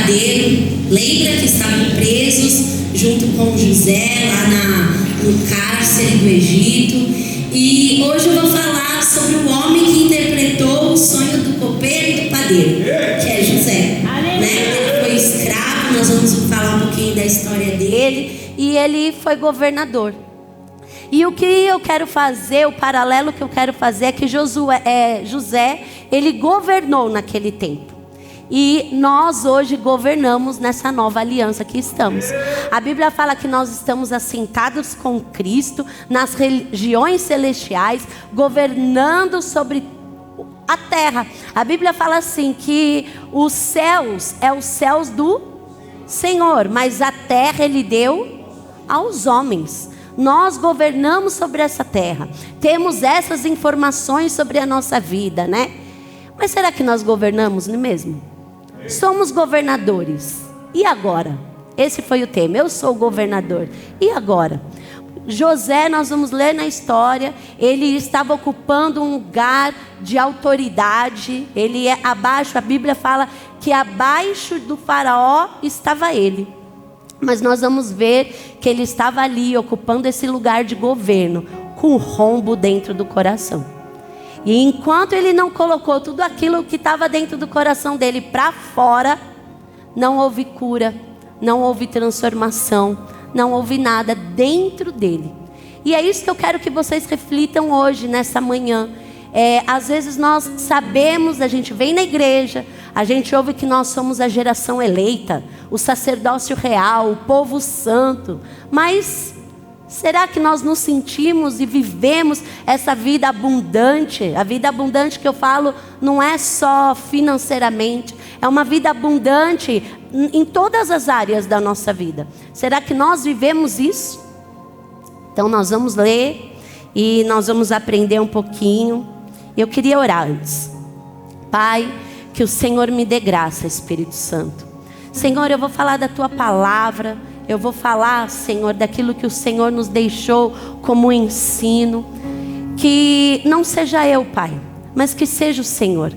padeiro. Lembra que estavam presos junto com José lá no cárcere do Egito. E hoje eu vou falar sobre o homem que interpretou o sonho do copeiro e do padeiro, que é José, né? Ele foi escravo, nós vamos falar um pouquinho da história dele. E ele foi governador. E o que eu quero fazer, o paralelo que eu quero fazer é que José, ele governou naquele tempo. E nós hoje governamos nessa nova aliança que estamos. A Bíblia fala que nós estamos assentados com Cristo nas regiões celestiais, governando sobre a terra. A Bíblia fala assim que os céus é os céus do Senhor, mas a terra Ele deu aos homens. Nós governamos sobre essa terra. Temos essas informações sobre a nossa vida, né? Mas será que nós governamos mesmo? Somos governadores. E agora? Esse foi o tema. Eu sou o governador. E agora? José, nós vamos ler na história, ele estava ocupando um lugar de autoridade. Ele é abaixo, a Bíblia fala que abaixo do faraó estava ele. Mas nós vamos ver que ele estava ali ocupando esse lugar de governo, com rombo dentro do coração. E enquanto ele não colocou tudo aquilo que estava dentro do coração dele para fora, não houve cura, não houve transformação, não houve nada dentro dele. E é isso que eu quero que vocês reflitam hoje, nessa manhã. Às vezes nós sabemos, a gente vem na igreja, a gente ouve que nós somos a geração eleita, o sacerdócio real, o povo santo. Mas será que nós nos sentimos e vivemos essa vida abundante? A vida abundante que eu falo não é só financeiramente, é uma vida abundante em todas as áreas da nossa vida. Será que nós vivemos isso? Então nós vamos ler e nós vamos aprender um pouquinho. Eu queria orar antes. Pai, que o Senhor me dê graça, Espírito Santo. Senhor, eu vou falar da Tua palavra. Eu vou falar, Senhor, daquilo que o Senhor nos deixou como ensino. Que não seja eu, Pai, mas que seja o Senhor.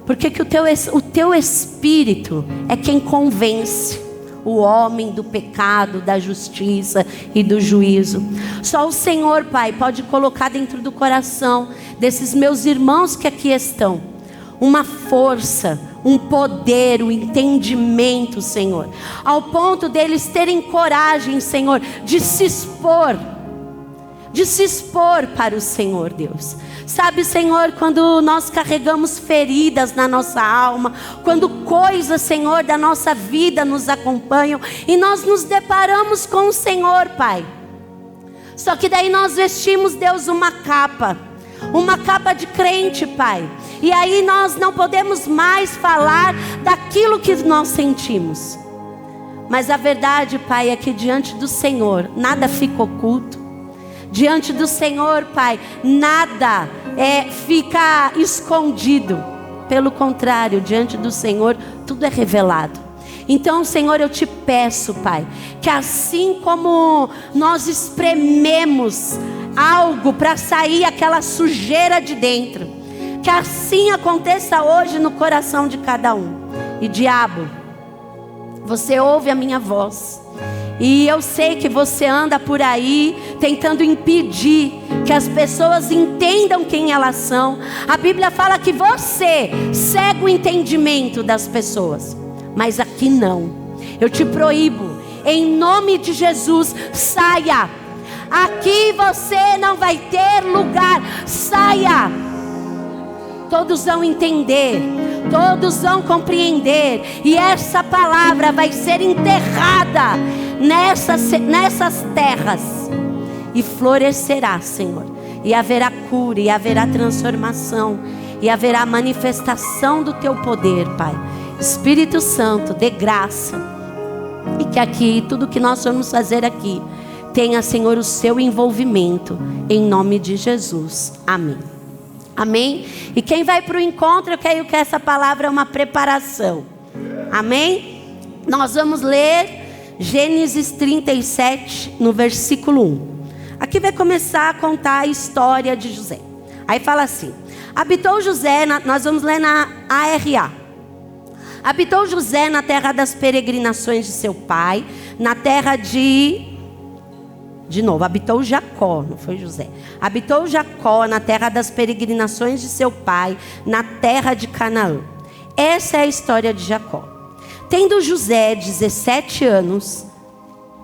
Porque que o Teu Espírito é quem convence o homem do pecado, da justiça e do juízo. Só o Senhor, Pai, pode colocar dentro do coração desses meus irmãos que aqui estão uma força, um poder, um entendimento, Senhor, ao ponto deles terem coragem, Senhor, de se expor para o Senhor, Deus. Sabe, Senhor, quando nós carregamos feridas na nossa alma, quando coisas, Senhor, da nossa vida nos acompanham e nós nos deparamos com o Senhor, Pai. Só que daí nós vestimos, Deus, uma capa de crente, Pai. E aí nós não podemos mais falar daquilo que nós sentimos. Mas a verdade, Pai, é que diante do Senhor nada fica oculto. Diante do Senhor, Pai, nada fica escondido. Pelo contrário, diante do Senhor tudo é revelado. Então, Senhor, eu te peço, Pai, que assim como nós esprememos algo para sair aquela sujeira de dentro, que assim aconteça hoje no coração de cada um. E diabo, você ouve a minha voz, e eu sei que você anda por aí tentando impedir que as pessoas entendam quem elas são. A Bíblia fala que você cega o entendimento das pessoas, mas aqui não. Eu te proíbo, em nome de Jesus, saia. Aqui você não vai ter lugar, saia. Todos vão entender, todos vão compreender, e essa palavra vai ser enterrada nessas terras, e florescerá, Senhor, e haverá cura, e haverá transformação, e haverá manifestação do Teu poder, Pai. Espírito Santo, dê graça, e que aqui, tudo que nós vamos fazer aqui, tenha, Senhor, o Seu envolvimento, em nome de Jesus, amém. Amém? E quem vai para o encontro, eu creio que essa palavra é uma preparação. Amém? Nós vamos ler Gênesis 37, no versículo 1. Aqui vai começar a contar a história de José. Aí fala assim: habitou José, nós vamos ler na ARA. Habitou José na terra das peregrinações de seu pai, na terra habitou Jacó, não foi José. Habitou Jacó na terra das peregrinações de seu pai, na terra de Canaã. Essa é a história de Jacó. Tendo José 17 anos,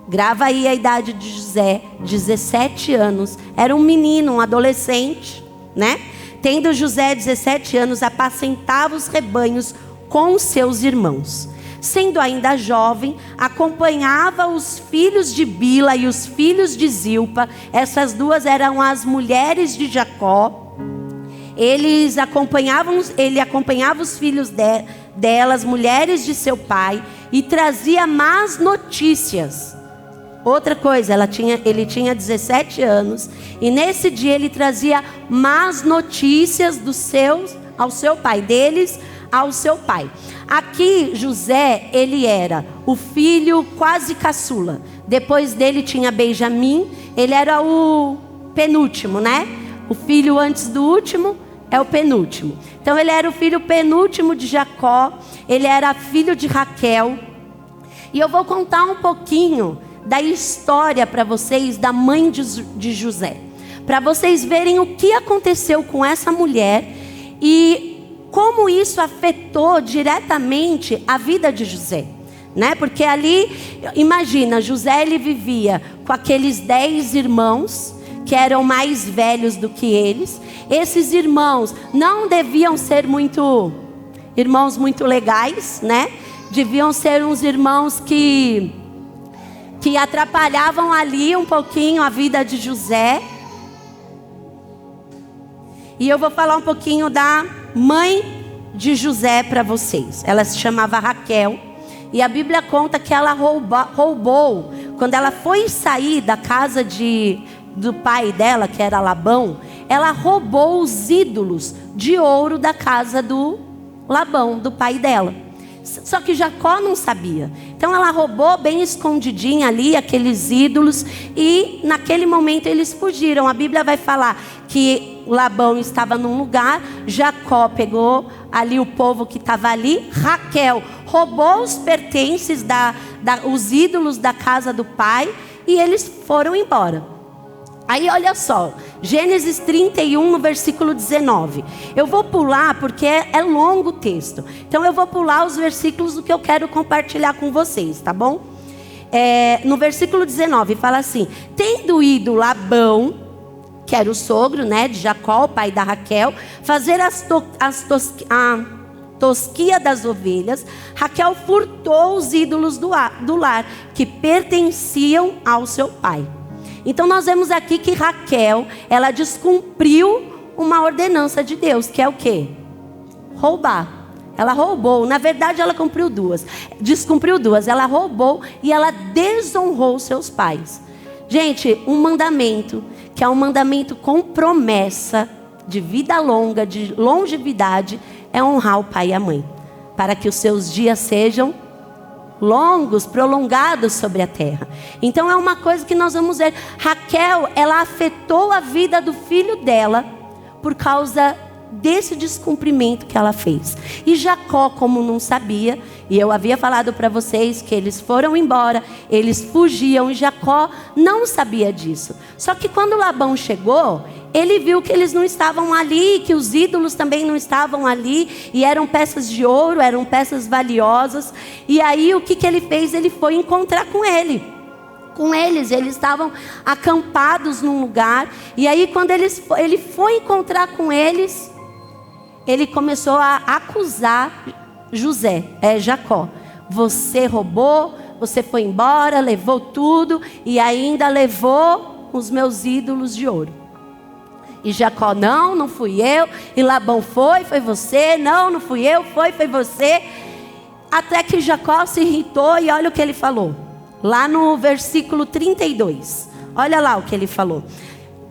grava aí a idade de José, 17 anos, era um menino, um adolescente, né? Tendo José 17 anos, apacentava os rebanhos com os seus irmãos. Sendo ainda jovem, acompanhava os filhos de Bila e os filhos de Zilpa. Essas duas eram as mulheres de Jacó. Ele acompanhava os filhos delas, mulheres de seu pai, e trazia más notícias. Outra coisa, ele tinha 17 anos, e nesse dia ele trazia más notícias ao seu pai, deles ao seu pai. Aqui José, ele era o filho quase caçula. Depois dele tinha Benjamim, ele era o penúltimo, né? O filho antes do último é o penúltimo. Então ele era o filho penúltimo de Jacó, ele era filho de Raquel. E eu vou contar um pouquinho da história para vocês da mãe de José, para vocês verem o que aconteceu com essa mulher e como isso afetou diretamente a vida de José, né? Porque ali, imagina, José ele vivia com aqueles 10 irmãos que eram mais velhos do que eles. Esses irmãos não deviam ser irmãos muito legais, né? Deviam ser uns irmãos que atrapalhavam ali um pouquinho a vida de José. E eu vou falar um pouquinho da mãe de José para vocês. Ela se chamava Raquel. E a Bíblia conta que ela roubou, quando ela foi sair da casa do pai dela, que era Labão, ela roubou os ídolos de ouro da casa do Labão, do pai dela. Só que Jacó não sabia. Então ela roubou bem escondidinha ali aqueles ídolos, e naquele momento eles fugiram. A Bíblia vai falar que Labão estava num lugar, Jacó pegou ali o povo que estava ali, Raquel roubou os pertences, os ídolos da casa do pai, e eles foram embora. Aí olha só, Gênesis 31 no versículo 19. Eu vou pular porque é longo o texto. Então eu vou pular os versículos do que eu quero compartilhar com vocês, tá bom? No versículo 19 fala assim: tendo ido Labão, que era o sogro, né, de Jacó, o pai da Raquel, fazer a tosquia das ovelhas, Raquel furtou os ídolos do lar que pertenciam ao seu pai. Então nós vemos aqui que Raquel, ela descumpriu uma ordenança de Deus, que é o quê? Roubar. Ela roubou, na verdade ela descumpriu duas. Ela roubou e ela desonrou seus pais. Gente, um mandamento, que é um mandamento com promessa de vida longa, de longevidade, é honrar o pai e a mãe, para que os seus dias sejam longos, prolongados sobre a terra. Então é uma coisa que nós vamos ver. Raquel, ela afetou a vida do filho dela por causa desse descumprimento que ela fez. E Jacó, como não sabia, e eu havia falado para vocês que eles foram embora, eles fugiam, e Jacó não sabia disso. Só que quando Labão chegou, ele viu que eles não estavam ali, que os ídolos também não estavam ali, e eram peças de ouro, eram peças valiosas. E aí o que ele fez? Ele foi encontrar com eles estavam acampados num lugar. E aí quando ele foi encontrar com eles, ele começou a acusar Jacó. Você roubou, você foi embora, levou tudo, e ainda levou os meus ídolos de ouro. E Jacó: não fui eu. E Labão: foi você. Não fui eu, foi você. Até que Jacó se irritou, e olha o que ele falou. Lá no versículo 32. Olha lá o que ele falou.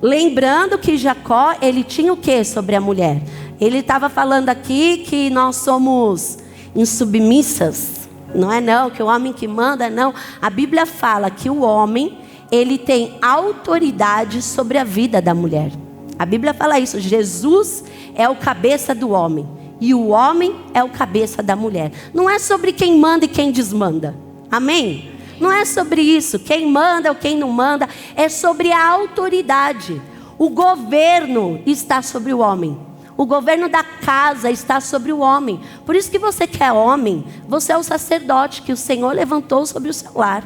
Lembrando que Jacó, ele tinha o que sobre a mulher? Ele estava falando aqui que nós somos insubmissas. Não é não, que o homem que manda, não. A Bíblia fala que o homem, ele tem autoridade sobre a vida da mulher. A Bíblia fala isso. Jesus é o cabeça do homem e o homem é o cabeça da mulher. Não é sobre quem manda e quem desmanda. Amém? Não é sobre isso, quem manda ou quem não manda. É sobre a autoridade. O governo está sobre o homem. O governo da casa está sobre o homem. Por isso que você que é homem, você é o sacerdote que o Senhor levantou sobre o seu lar.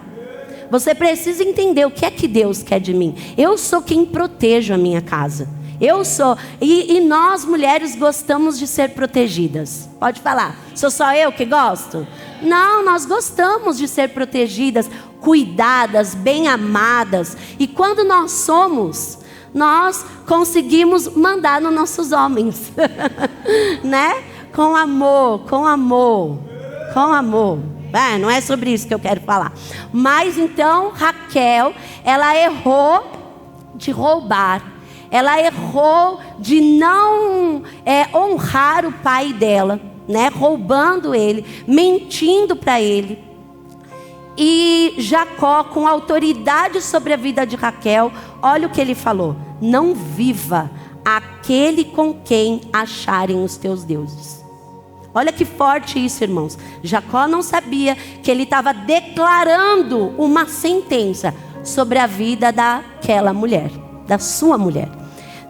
Você precisa entender o que é que Deus quer de mim. Eu sou quem protejo a minha casa. Eu sou. E nós mulheres gostamos de ser protegidas. Pode falar. Sou só eu que gosto? Não, nós gostamos de ser protegidas, cuidadas, bem amadas. E quando nós somos, nós conseguimos mandar nos nossos homens. Né? Com amor, com amor, com amor. Não é sobre isso que eu quero falar. Mas então Raquel, ela errou de roubar. Ela errou de não honrar o pai dela, né? Roubando ele, mentindo para ele. E Jacó, com autoridade sobre a vida de Raquel, olha o que ele falou: não viva aquele com quem acharem os teus deuses. Olha que forte isso, irmãos. Jacó não sabia que ele estava declarando uma sentença sobre a vida daquela mulher, da sua mulher.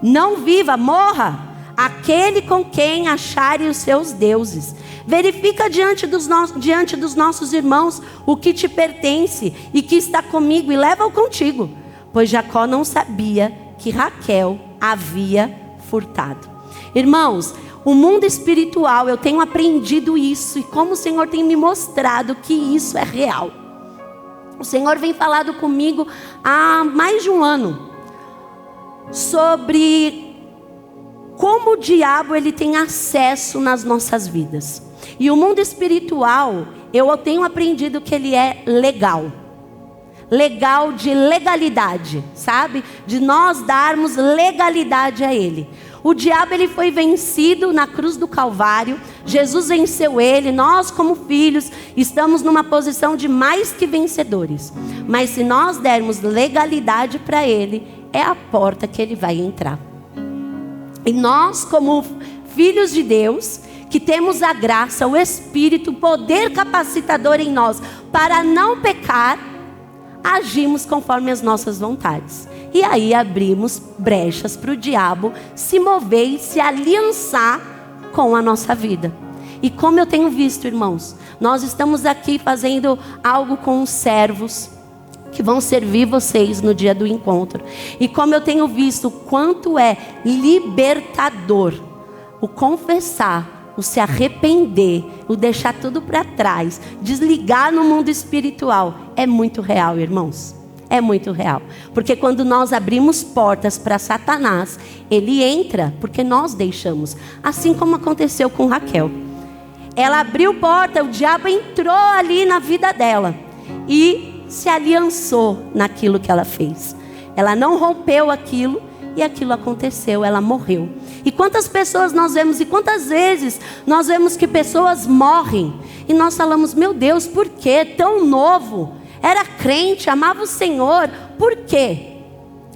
Não viva, morra aquele com quem acharem os seus deuses. Verifica diante dos nossos irmãos o que te pertence e que está comigo, e leva-o contigo. Pois Jacó não sabia que Raquel havia furtado. Irmãos, o mundo espiritual, eu tenho aprendido isso, e como o Senhor tem me mostrado que isso é real. O Senhor vem falando comigo há mais de um ano sobre como o diabo ele tem acesso nas nossas vidas. E o mundo espiritual, eu tenho aprendido que ele é legal. Legal de legalidade, sabe? De nós darmos legalidade a ele. O diabo ele foi vencido na cruz do Calvário. Jesus venceu ele. Nós como filhos estamos numa posição de mais que vencedores. Mas se nós dermos legalidade para ele, é a porta que ele vai entrar. E nós como filhos de Deus, que temos a graça, o Espírito, o poder capacitador em nós para não pecar, agimos conforme as nossas vontades. E aí abrimos brechas para o diabo se mover e se aliançar com a nossa vida. E como eu tenho visto, irmãos, nós estamos aqui fazendo algo com os servos que vão servir vocês no dia do encontro. E como eu tenho visto o quanto é libertador o confessar, o se arrepender, o deixar tudo para trás, desligar no mundo espiritual, é muito real, irmãos. É muito real. Porque quando nós abrimos portas para Satanás, ele entra porque nós deixamos. Assim como aconteceu com Raquel. Ela abriu porta, o diabo entrou ali na vida dela e se aliançou naquilo que ela fez. Ela não rompeu aquilo e aquilo aconteceu, ela morreu. E quantas pessoas nós vemos, e quantas vezes nós vemos que pessoas morrem e nós falamos: meu Deus, por que tão novo? Era crente, amava o Senhor, por quê?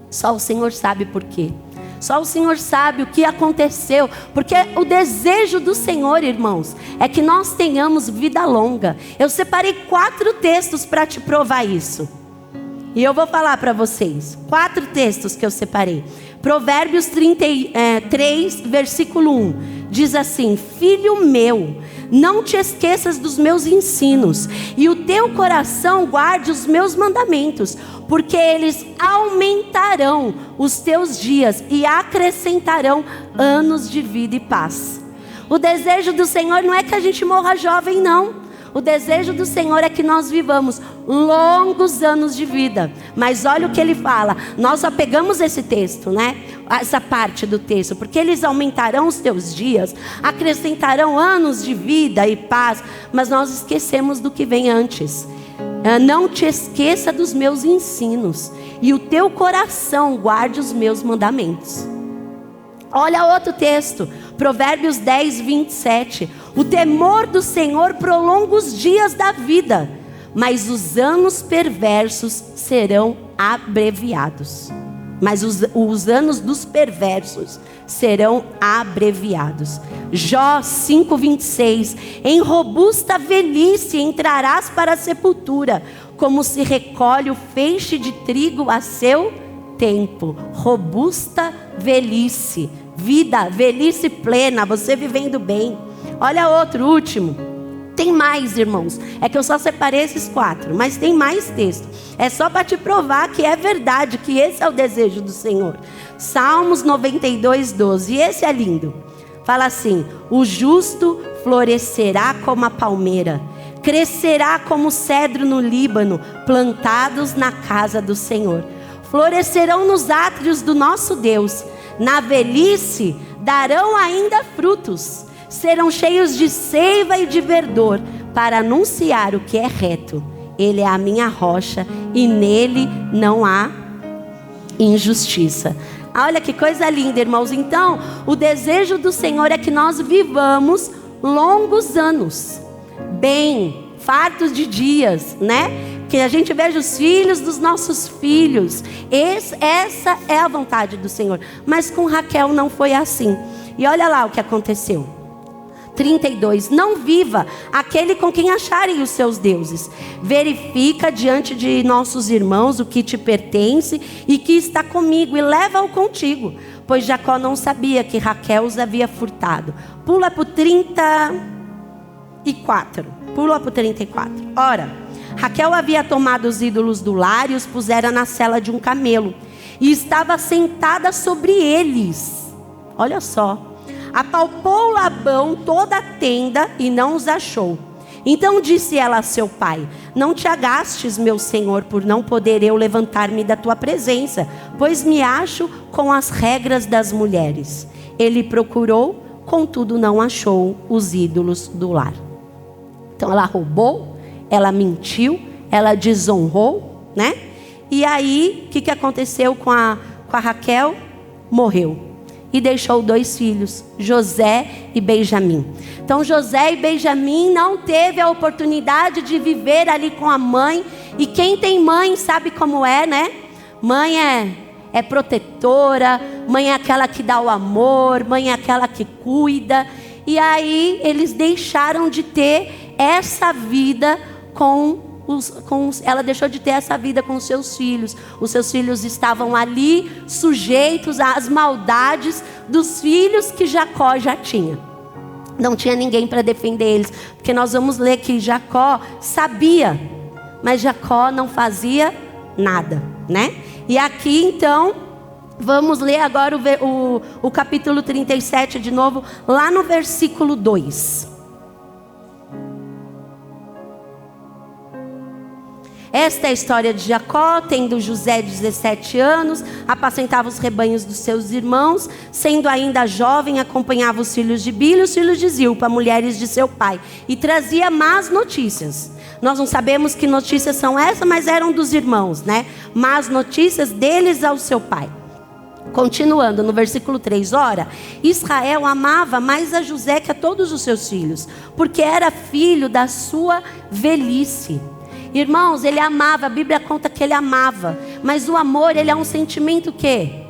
Só o Senhor sabe por quê. Só o Senhor sabe o que aconteceu. Porque o desejo do Senhor, irmãos, é que nós tenhamos vida longa. Eu separei 4 textos para te provar isso. E eu vou falar para vocês. 4 textos que eu separei. Provérbios 3, versículo 1. Diz assim: filho meu, não te esqueças dos meus ensinos, e o teu coração guarde os meus mandamentos, porque eles aumentarão os teus dias e acrescentarão anos de vida e paz. O desejo do Senhor não é que a gente morra jovem, não. O desejo do Senhor é que nós vivamos longos anos de vida. Mas olha o que ele fala. Nós só pegamos esse texto, né? Essa parte do texto. Porque eles aumentarão os teus dias, acrescentarão anos de vida e paz. Mas nós esquecemos do que vem antes. Não te esqueça dos meus ensinos, e o teu coração guarde os meus mandamentos. Olha outro texto, Provérbios 10, 27. O temor do Senhor prolonga os dias da vida, mas os anos perversos serão abreviados. mas os anos dos perversos serão abreviados. Jó 5:26. Em robusta velhice entrarás para a sepultura, como se recolhe o feixe de trigo a seu tempo. Robusta velhice, vida, velhice plena, você vivendo bem. Olha outro, último. Tem mais, irmãos. É que eu só separei esses 4, mas tem mais texto. É só para te provar que é verdade, que esse é o desejo do Senhor. Salmos 92:12. E esse é lindo. Fala assim: o justo florescerá como a palmeira, crescerá como o cedro no Líbano, plantados na casa do Senhor. Florescerão nos átrios do nosso Deus. Na velhice darão ainda frutos. Serão cheios de seiva e de verdor, para anunciar o que é reto. Ele é a minha rocha e nele não há injustiça. Olha que coisa linda, irmãos. Então, o desejo do Senhor é que nós vivamos longos anos, bem, fartos de dias, né? Que a gente veja os filhos dos nossos filhos. Essa é a vontade do Senhor. Mas com Raquel não foi assim. E olha lá o que aconteceu. 32. Não viva aquele com quem acharem os seus deuses. Verifica diante de nossos irmãos o que te pertence e que está comigo, e leva-o contigo, pois Jacó não sabia que Raquel os havia furtado. Pula para o 34. Pula para o 34. Ora, Raquel havia tomado os ídolos do lar e os pusera na sela de um camelo, e estava sentada sobre eles. Olha só. Apalpou Labão toda a tenda e não os achou. Então disse ela a seu pai: não te agastes, meu senhor, por não poder eu levantar-me da tua presença, pois me acho com as regras das mulheres. Ele procurou, contudo não achou os ídolos do lar. Então ela roubou, ela mentiu, ela desonrou, né? E aí, o que aconteceu com a Raquel? Morreu. E deixou 2 filhos, José e Benjamim. Então José e Benjamim não teve a oportunidade de viver ali com a mãe. E quem tem mãe sabe como é, né? Mãe é protetora, mãe é aquela que dá o amor, mãe é aquela que cuida. E aí eles deixaram de ter essa vida ela deixou de ter essa vida com os seus filhos. Os seus filhos estavam ali sujeitos às maldades dos filhos que Jacó já tinha. Não tinha ninguém para defender eles, porque nós vamos ler que Jacó sabia, mas Jacó não fazia nada, né? E aqui então vamos ler agora o capítulo 37 de novo, lá no versículo 2. Esta é a história de Jacó. Tendo José 17 anos, apacentava os rebanhos dos seus irmãos. Sendo ainda jovem, acompanhava os filhos de Bila e os filhos de Zilpa, mulheres de seu pai, e trazia más notícias. Nós não sabemos que notícias são essas, mas eram dos irmãos, né? Más notícias deles ao seu pai. Continuando no versículo 3. Ora, Israel amava mais a José que a todos os seus filhos, porque era filho da sua velhice. Irmãos, ele amava, a Bíblia conta que ele amava, mas o amor, ele é um sentimento que é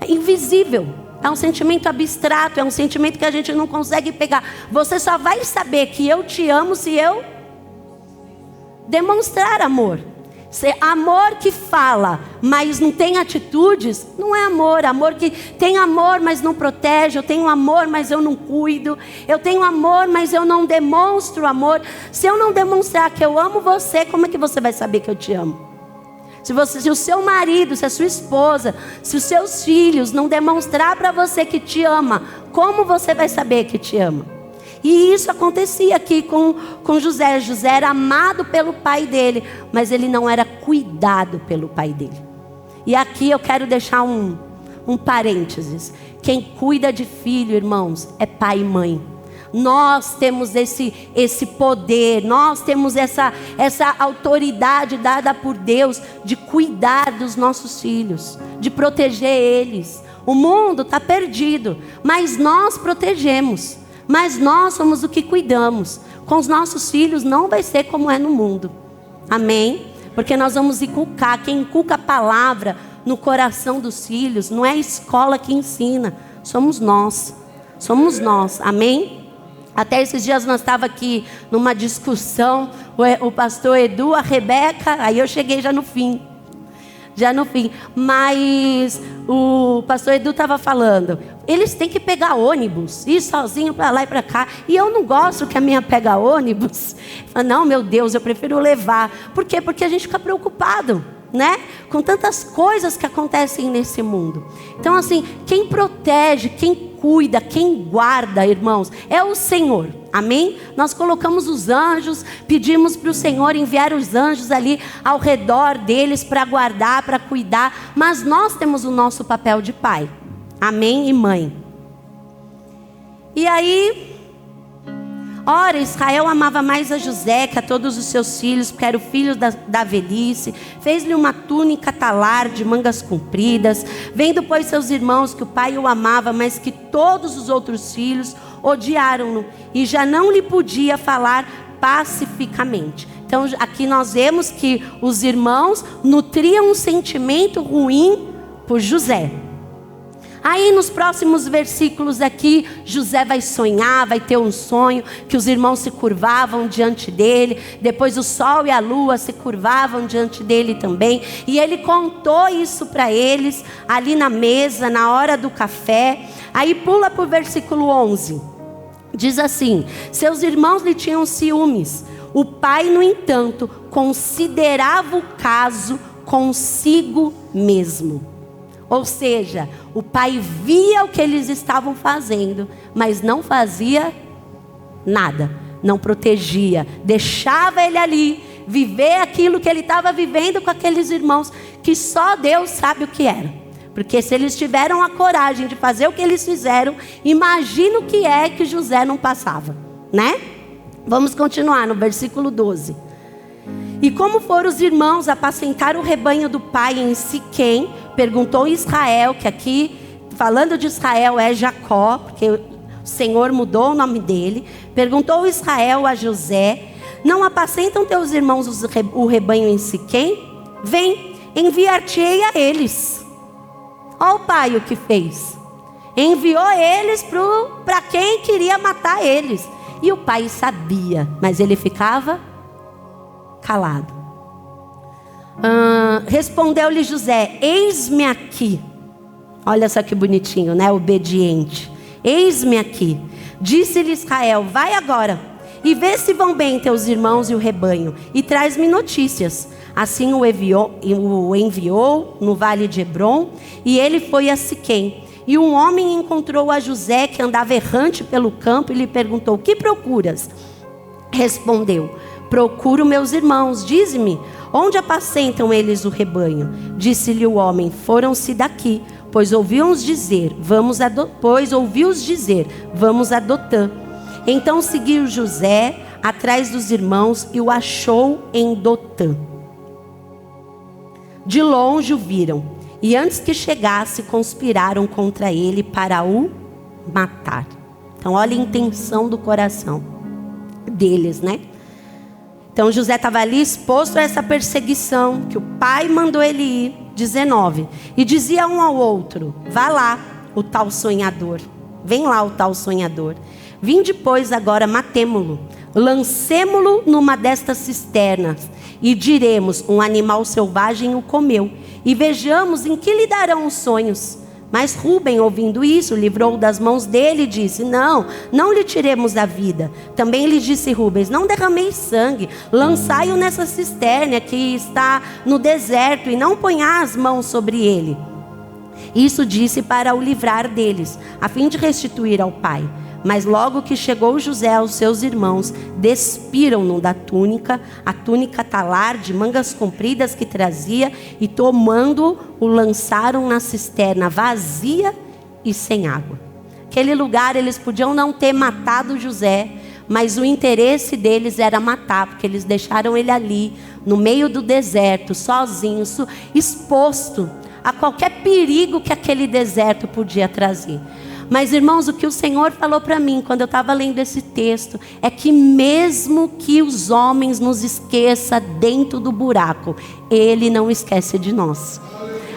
invisível, é um sentimento abstrato, é um sentimento que a gente não consegue pegar. Você só vai saber que eu te amo se eu demonstrar amor. Amor que fala, mas não tem atitudes, não é amor. Amor que tem amor, mas não protege. Eu tenho amor, mas eu não cuido. Eu tenho amor, mas eu não demonstro amor. Se eu não demonstrar que eu amo você, como é que você vai saber que eu te amo? Se o seu marido, se a sua esposa, se os seus filhos não demonstrar para você que te ama, como você vai saber que te ama? E isso acontecia aqui com José. José era amado pelo pai dele, mas ele não era cuidado pelo pai dele. E aqui eu quero deixar um parênteses. Quem cuida de filho, irmãos, é pai e mãe. Nós temos esse poder, nós temos essa autoridade dada por Deus de cuidar dos nossos filhos, de proteger eles. O mundo está perdido, mas nós protegemos. Mas nós somos o que cuidamos. Com os nossos filhos não vai ser como é no mundo. Amém? Porque nós vamos inculcar. Quem inculca a palavra no coração dos filhos, não é a escola que ensina, somos nós, amém? Até esses dias nós estávamos aqui numa discussão, o pastor Edu, a Rebeca, aí eu cheguei já no fim, mas o pastor Edu estava falando, eles têm que pegar ônibus, ir sozinho para lá e para cá, e eu não gosto que a minha pega ônibus. Não, meu Deus, eu prefiro levar. Por quê? Porque a gente fica preocupado, né? Com tantas coisas que acontecem nesse mundo. Então assim, quem protege, quem cuida, quem guarda, irmãos, é o Senhor, amém? Nós colocamos os anjos, pedimos para o Senhor enviar os anjos ali ao redor deles para guardar, para cuidar, mas nós temos o nosso papel de pai, amém? E mãe. E aí, ora, Israel amava mais a José que a todos os seus filhos, porque era o filho da velhice. Fez-lhe uma túnica talar de mangas compridas. Vendo, pois, seus irmãos que o pai o amava, mas que todos os outros filhos odiaram-no, e já não lhe podia falar pacificamente. Então, aqui nós vemos que os irmãos nutriam um sentimento ruim por José. Aí nos próximos versículos aqui, José vai sonhar, vai ter um sonho, que os irmãos se curvavam diante dele, depois o sol e a lua se curvavam diante dele também, e ele contou isso para eles, ali na mesa, na hora do café. Aí pula para o versículo 11, diz assim: seus irmãos lhe tinham ciúmes, o pai, no entanto, considerava o caso consigo mesmo. Ou seja, o pai via o que eles estavam fazendo, mas não fazia nada, não protegia, deixava ele ali, viver aquilo que ele estava vivendo com aqueles irmãos, que só Deus sabe o que era. Porque se eles tiveram a coragem de fazer o que eles fizeram, imagina o que é que José não passava, né? Vamos continuar no versículo 12. E como foram os irmãos apacentar o rebanho do pai em Siquém, perguntou Israel, que aqui, falando de Israel, é Jacó, porque o Senhor mudou o nome dele. Perguntou Israel a José: não apacentam teus irmãos o rebanho em Siquém? Vem, enviar-te-ei a eles. Olha o pai o que fez. Enviou eles para quem queria matar eles. E o pai sabia, mas ele ficava calado. Respondeu-lhe José: eis-me aqui. Olha só que bonitinho, né? Obediente. Eis-me aqui. Disse-lhe Israel: vai agora e vê se vão bem teus irmãos e o rebanho, e traz-me notícias. Assim o enviou no vale de Hebrom, e ele foi a Siquém. E um homem encontrou a José, que andava errante pelo campo, e lhe perguntou: o que procuras? Respondeu: procuro meus irmãos. Dize-me, onde apacentam eles o rebanho? Disse-lhe o homem: foram-se daqui, pois ouviu-os dizer, vamos a Dotã. Então seguiu José atrás dos irmãos e o achou em Dotã. De longe o viram, e antes que chegasse, conspiraram contra ele para o matar. Então olha a intenção do coração deles, né? Então José estava ali exposto a essa perseguição, que o pai mandou ele ir. 19. E dizia um ao outro: vá lá o tal sonhador, vem lá o tal sonhador. Vinde, pois, agora matemo-lo, lancemo-lo numa destas cisternas, e diremos: um animal selvagem o comeu, e vejamos em que lhe darão os sonhos. Mas Rúben, ouvindo isso, livrou das mãos dele e disse: não lhe tiremos a vida. Também lhe disse Rúben: não derrameis sangue, lançai-o nessa cisterna que está no deserto, e não ponhá as mãos sobre ele. Isso disse para o livrar deles, a fim de restituir ao pai. Mas logo que chegou José aos seus irmãos, despiram-no da túnica, a túnica talar de mangas compridas que trazia, e tomando-o, o lançaram na cisterna vazia e sem água. Aquele lugar eles podiam não ter matado José, mas o interesse deles era matar, porque eles deixaram ele ali, no meio do deserto, sozinho, exposto a qualquer perigo que aquele deserto podia trazer. Mas, irmãos, o que o Senhor falou para mim quando eu estava lendo esse texto é que mesmo que os homens nos esqueçam dentro do buraco, Ele não esquece de nós.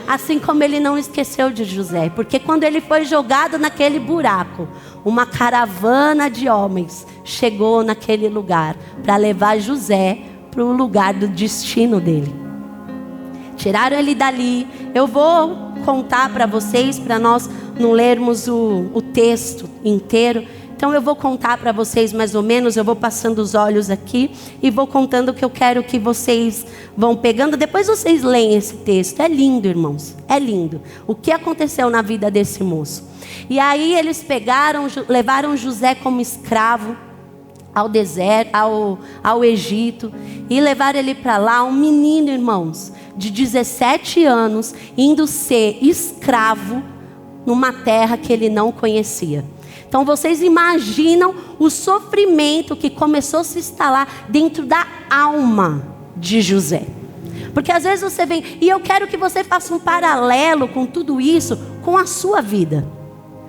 Assim como ele não esqueceu de José. Porque quando ele foi jogado naquele buraco, uma caravana de homens chegou naquele lugar para levar José para o lugar do destino dele. Tiraram ele dali. Eu vou contar para vocês, para nós não lermos o texto inteiro. Então eu vou contar para vocês mais ou menos, eu vou passando os olhos aqui e vou contando o que eu quero que vocês vão pegando. Depois vocês leem esse texto. É lindo, irmãos, é lindo. O que aconteceu na vida desse moço. E aí eles levaram José como escravo ao deserto, ao Egito, e levaram ele para lá, um menino, irmãos, de 17 anos, indo ser escravo numa terra que ele não conhecia. Então vocês imaginam o sofrimento que começou a se instalar dentro da alma de José. Porque às vezes você vem, e eu quero que você faça um paralelo com tudo isso, com a sua vida.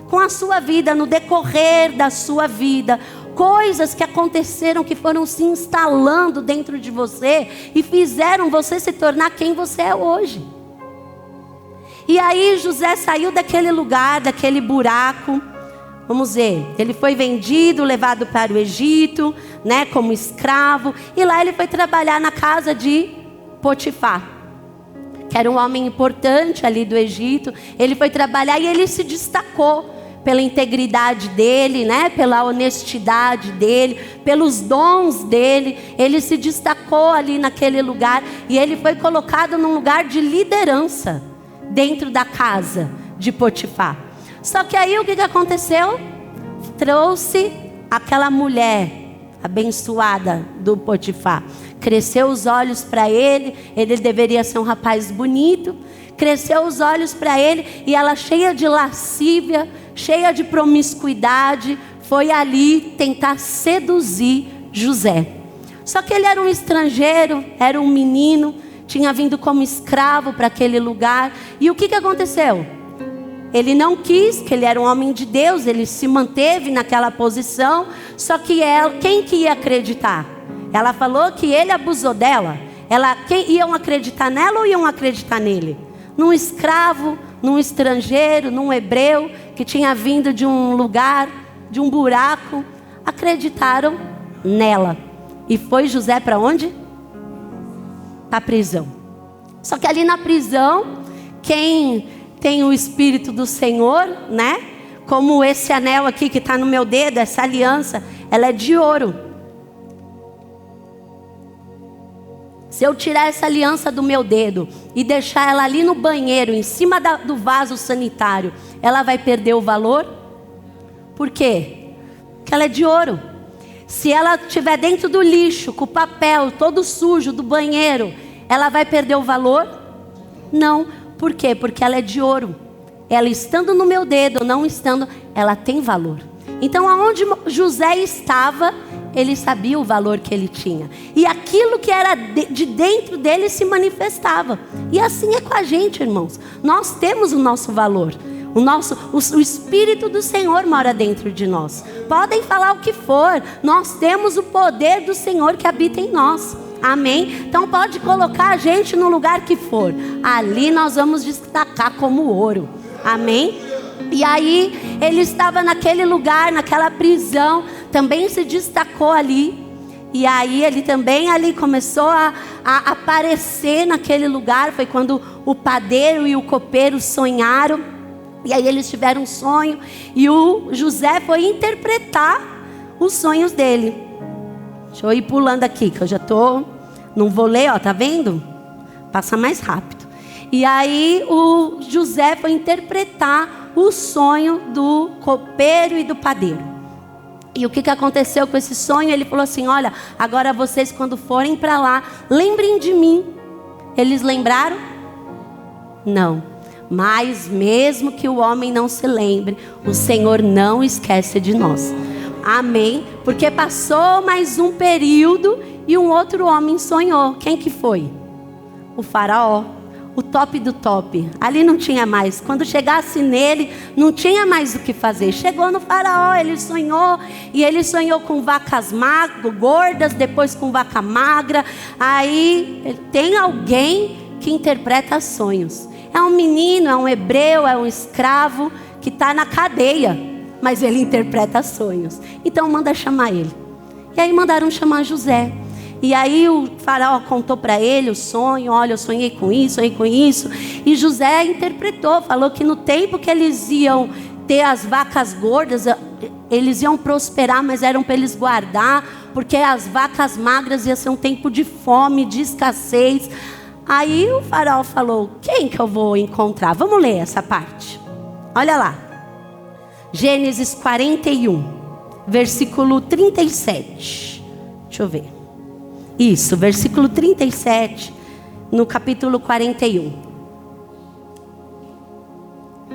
Com a sua vida, no decorrer da sua vida. Coisas que aconteceram, que foram se instalando dentro de você e fizeram você se tornar quem você é hoje. E aí José saiu daquele lugar, daquele buraco. Vamos ver, ele foi vendido, levado para o Egito, né, como escravo. E lá ele foi trabalhar na casa de Potifar, que era um homem importante ali do Egito. Ele foi trabalhar e ele se destacou pela integridade dele, né, pela honestidade dele, pelos dons dele. Ele se destacou ali naquele lugar e ele foi colocado num lugar de liderança dentro da casa de Potifar. Só que aí o que aconteceu? Trouxe aquela mulher abençoada do Potifar. Cresceu os olhos para ele. Ele deveria ser um rapaz bonito. Cresceu os olhos para ele. E ela, cheia de lascívia, cheia de promiscuidade, foi ali tentar seduzir José. Só que ele era um estrangeiro, era um menino, tinha vindo como escravo para aquele lugar. E o que aconteceu? Ele não quis, que ele era um homem de Deus, ele se manteve naquela posição. Só que ela, quem que ia acreditar? Ela falou que ele abusou dela. Quem iam acreditar nela ou iam acreditar nele? Num escravo, num estrangeiro, num hebreu que tinha vindo de um lugar, de um buraco. Acreditaram nela. E foi José para onde? Para a prisão. Só que ali na prisão, quem tem o Espírito do Senhor, né? Como esse anel aqui que está no meu dedo, essa aliança, ela é de ouro. Se eu tirar essa aliança do meu dedo e deixar ela ali no banheiro, em cima do vaso sanitário, ela vai perder o valor? Por quê? Porque ela é de ouro. Se ela estiver dentro do lixo, com o papel todo sujo do banheiro, ela vai perder o valor? Não. Por quê? Porque ela é de ouro. Ela estando no meu dedo ou não estando, ela tem valor. Então aonde José estava, ele sabia o valor que ele tinha. E aquilo que era de dentro dele se manifestava. E assim é com a gente, irmãos. Nós temos o nosso valor. O Espírito do Senhor mora dentro de nós. Podem falar o que for, nós temos o poder do Senhor que habita em nós. Amém? Então pode colocar a gente no lugar que for. Ali nós vamos destacar como ouro. Amém? E aí ele estava naquele lugar, naquela prisão. Também se destacou ali. E aí ele também ali começou a aparecer naquele lugar. Foi quando o padeiro e o copeiro sonharam. E aí eles tiveram um sonho. E o José foi interpretar os sonhos dele. Deixa eu ir pulando aqui, que eu já tô... Não vou ler, ó, tá vendo? Passa mais rápido. E aí o José foi interpretar o sonho do copeiro e do padeiro. E o que aconteceu com esse sonho? Ele falou assim, olha, agora vocês quando forem para lá, lembrem de mim. Eles lembraram? Não. Mas mesmo que o homem não se lembre, o Senhor não esquece de nós. Amém? Porque passou mais um período e um outro homem sonhou. Quem que foi? O faraó. O top do top. Ali não tinha mais. Quando chegasse nele, não tinha mais o que fazer. Chegou no faraó, ele sonhou. E ele sonhou com vacas gordas, depois com vaca magra. Aí tem alguém que interpreta sonhos. É um menino, é um hebreu, é um escravo que está na cadeia, mas ele interpreta sonhos. Então manda chamar ele. E aí mandaram chamar José. E aí o faraó contou para ele o sonho. Olha, eu sonhei com isso. E José interpretou, falou que no tempo que eles iam ter as vacas gordas, eles iam prosperar, mas eram para eles guardar, porque as vacas magras ia ser um tempo de fome, de escassez. Aí o faraó falou: quem que eu vou encontrar? Vamos ler essa parte. Olha lá. Gênesis 41, versículo 37. Deixa eu ver. Isso, versículo 37, no capítulo 41.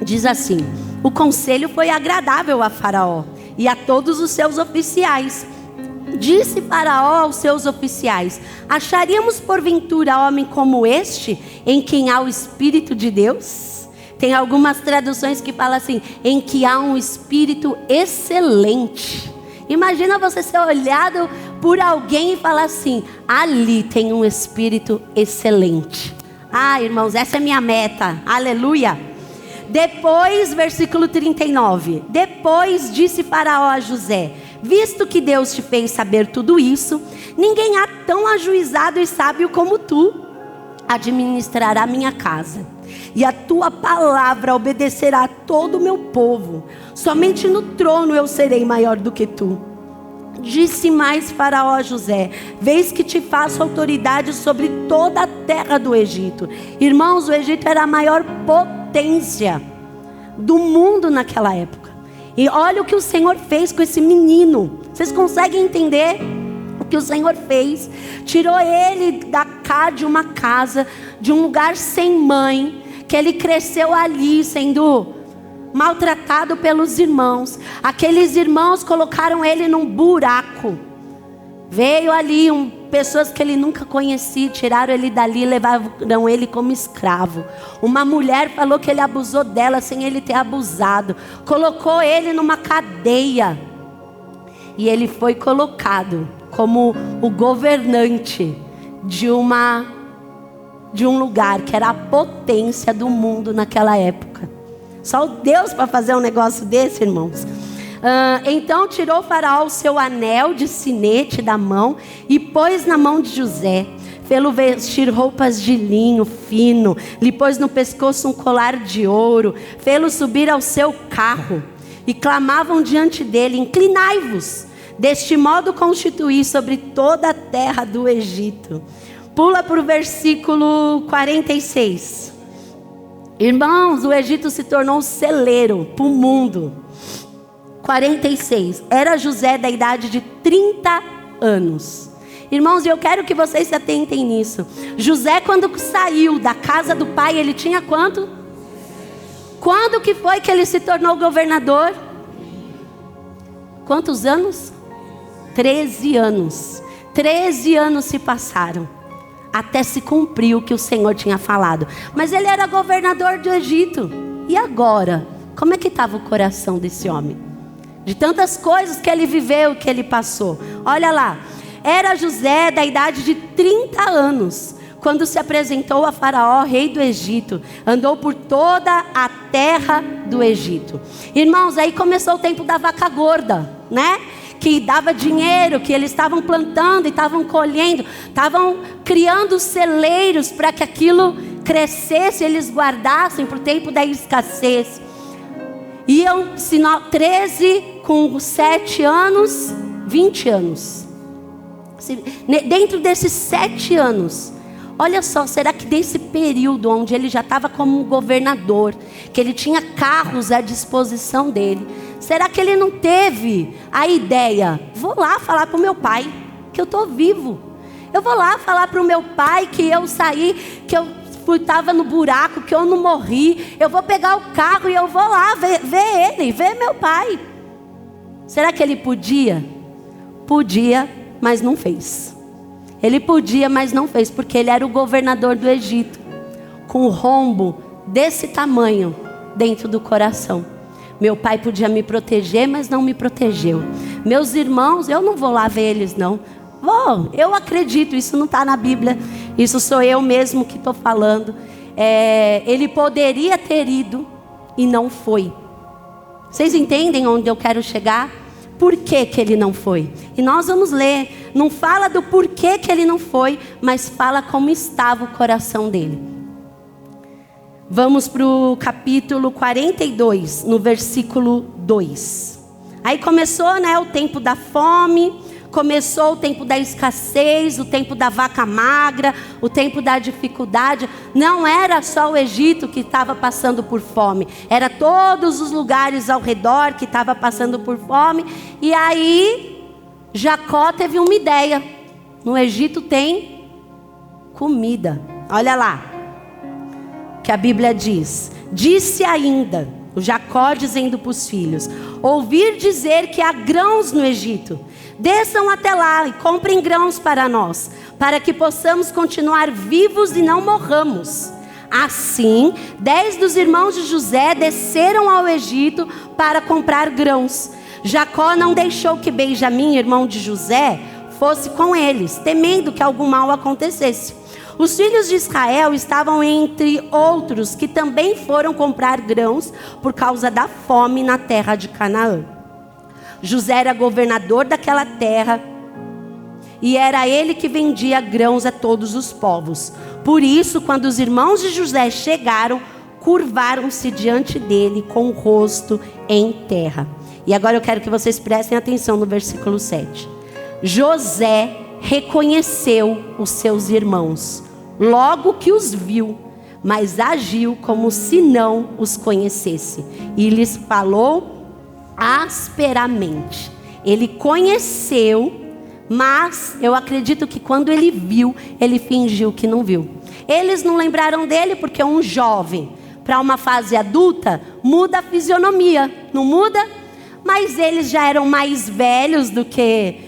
Diz assim: o conselho foi agradável a Faraó e a todos os seus oficiais. Disse Faraó aos seus oficiais: acharíamos porventura homem como este, em quem há o Espírito de Deus? Tem algumas traduções que falam assim: em que há um espírito excelente. Imagina você ser olhado por alguém e falar assim: ali tem um espírito excelente. Ah, irmãos, essa é minha meta. Aleluia. Depois, versículo 39. Depois disse Faraó a José: visto que Deus te fez saber tudo isso, ninguém há tão ajuizado e sábio como tu. Administrará a minha casa, e a tua palavra obedecerá a todo o meu povo. Somente no trono eu serei maior do que tu. Disse mais Faraó a José: vês que te faço autoridade sobre toda a terra do Egito. Irmãos, o Egito era a maior potência do mundo naquela época. E olha o que o Senhor fez com esse menino. Vocês conseguem entender o que o Senhor fez? Tirou ele de uma casa, de um lugar sem mãe, que ele cresceu ali sendo maltratado pelos irmãos. Aqueles irmãos colocaram ele num buraco. Veio ali pessoas que ele nunca conhecia, tiraram ele dali e levaram ele como escravo. Uma mulher falou que ele abusou dela sem ele ter abusado. Colocou ele numa cadeia. E ele foi colocado como o governante de um lugar que era a potência do mundo naquela época. Só Deus para fazer um negócio desse, irmãos. Então tirou o Faraó o seu anel de sinete da mão e pôs na mão de José. Fê-lo vestir roupas de linho fino, lhe pôs no pescoço um colar de ouro, fê-lo subir ao seu carro. E clamavam diante dele: inclinai-vos, deste modo constituí sobre toda a terra do Egito. Pula para o versículo 46. Irmãos, o Egito se tornou um celeiro para o mundo. 46. Era José da idade de 30 anos. Irmãos, eu quero que vocês se atentem nisso. José, quando saiu da casa do pai, ele tinha quanto? Quando que foi que ele se tornou governador? Quantos anos? 13 anos. 13 anos se passaram até se cumprir o que o Senhor tinha falado. Mas ele era governador do Egito. E agora? Como é que estava o coração desse homem? De tantas coisas que ele viveu, que ele passou. Olha lá. Era José da idade de 30 anos, quando se apresentou a Faraó, rei do Egito. Andou por toda a terra do Egito. Irmãos, aí começou o tempo da vaca gorda, né? Que dava dinheiro, que eles estavam plantando e estavam colhendo, estavam criando celeiros para que aquilo crescesse, eles guardassem para o tempo da escassez. Iam, 13 com 7 anos, 20 anos. Dentro desses 7 anos, olha só, será que desse período onde ele já estava como um governador, que ele tinha carros à disposição dele, será que ele não teve a ideia: vou lá falar para o meu pai que eu estou vivo, eu vou lá falar para o meu pai que eu saí, que eu estava no buraco, que eu não morri, eu vou pegar o carro e eu vou lá ver ele, ver meu pai. Será que ele podia? Podia, mas não fez. Ele podia, mas não fez, porque ele era o governador do Egito, com um rombo desse tamanho dentro do coração. Meu pai podia me proteger, mas não me protegeu. Meus irmãos, eu não vou lá ver eles não. Vou, eu acredito, isso não está na Bíblia, isso sou eu mesmo que estou falando. ele poderia ter ido e não foi. Vocês entendem onde eu quero chegar? Por que que ele não foi? E nós vamos ler. Não fala do porquê que ele não foi, mas fala como estava o coração dele. Vamos para o capítulo 42, no versículo 2. Aí começou, né, o tempo da fome, começou o tempo da escassez, o tempo da vaca magra, o tempo da dificuldade. Não era só o Egito que estava passando por fome, era todos os lugares ao redor que estavam passando por fome. E aí Jacó teve uma ideia: no Egito tem comida. Olha lá que a Bíblia diz: disse ainda o Jacó dizendo para os filhos: ouvir dizer que há grãos no Egito. Desçam até lá e comprem grãos para nós, para que possamos continuar vivos e não morramos. Assim, 10 dos irmãos de José desceram ao Egito para comprar grãos. Jacó não deixou que Benjamim, irmão de José, fosse com eles, temendo que algum mal acontecesse. Os filhos de Israel estavam entre outros que também foram comprar grãos por causa da fome na terra de Canaã. José era governador daquela terra e era ele que vendia grãos a todos os povos. Por isso, quando os irmãos de José chegaram, curvaram-se diante dele com o rosto em terra. E agora eu quero que vocês prestem atenção no versículo 7. José reconheceu os seus irmãos logo que os viu, mas agiu como se não os conhecesse e lhes falou asperamente. Ele conheceu, mas eu acredito que quando ele viu, ele fingiu que não viu. Eles não lembraram dele porque um jovem para uma fase adulta muda a fisionomia, não muda? Mas eles já eram mais velhos do que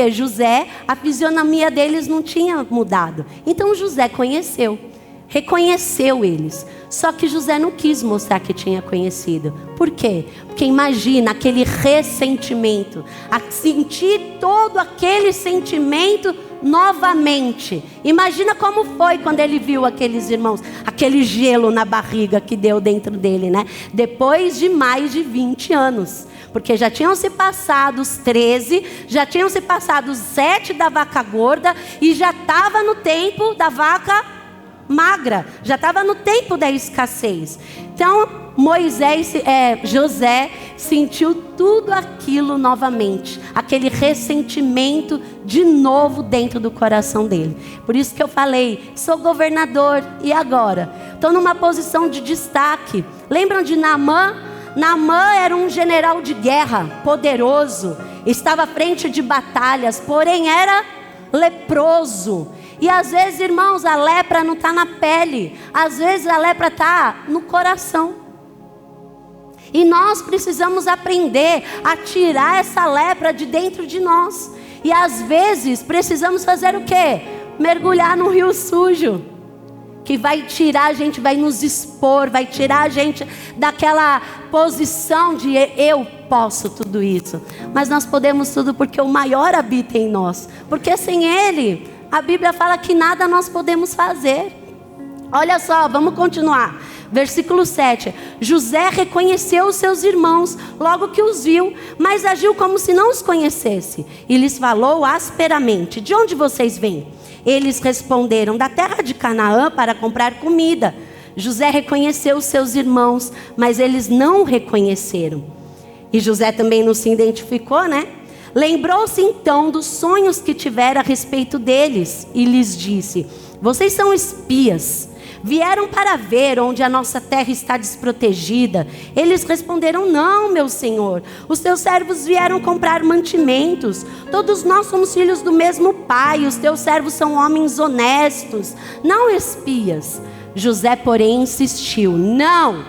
José, a fisionomia deles não tinha mudado. Então José conheceu, reconheceu eles. Só que José não quis mostrar que tinha conhecido. Por quê? Porque imagina aquele ressentimento, a sentir todo aquele sentimento novamente. Imagina como foi quando ele viu aqueles irmãos, aquele gelo na barriga que deu dentro dele, né? Depois de mais de 20 anos. Porque já tinham se passado os 13, já tinham se passado os 7 da vaca gorda e já estava no tempo da vaca magra, já estava no tempo da escassez. Então José sentiu tudo aquilo novamente, aquele ressentimento de novo dentro do coração dele. Por isso que eu falei, sou governador e agora? Estou numa posição de destaque. Lembram de Naamã? Naamã era um general de guerra, poderoso, estava à frente de batalhas, porém era leproso. E às vezes, irmãos, a lepra não está na pele, às vezes a lepra está no coração. E nós precisamos aprender a tirar essa lepra de dentro de nós. E às vezes precisamos fazer o quê? Mergulhar no rio sujo, que vai tirar a gente, vai nos expor, vai tirar a gente daquela posição de eu posso tudo isso. Mas nós podemos tudo porque o maior habita em nós. Porque sem Ele, a Bíblia fala que nada nós podemos fazer. Olha só, vamos continuar. Versículo 7. José reconheceu os seus irmãos logo que os viu, mas agiu como se não os conhecesse. E lhes falou asperamente: de onde vocês vêm? Eles responderam: da terra de Canaã, para comprar comida. José reconheceu os seus irmãos, mas eles não o reconheceram. E José também não se identificou, né? Lembrou-se então dos sonhos que tivera a respeito deles e lhes disse: vocês são espias, vieram para ver onde a nossa terra está desprotegida. Eles responderam: não, meu senhor, os teus servos vieram comprar mantimentos. Todos nós somos filhos do mesmo pai, os teus servos são homens honestos, não espias. José, porém, insistiu: não,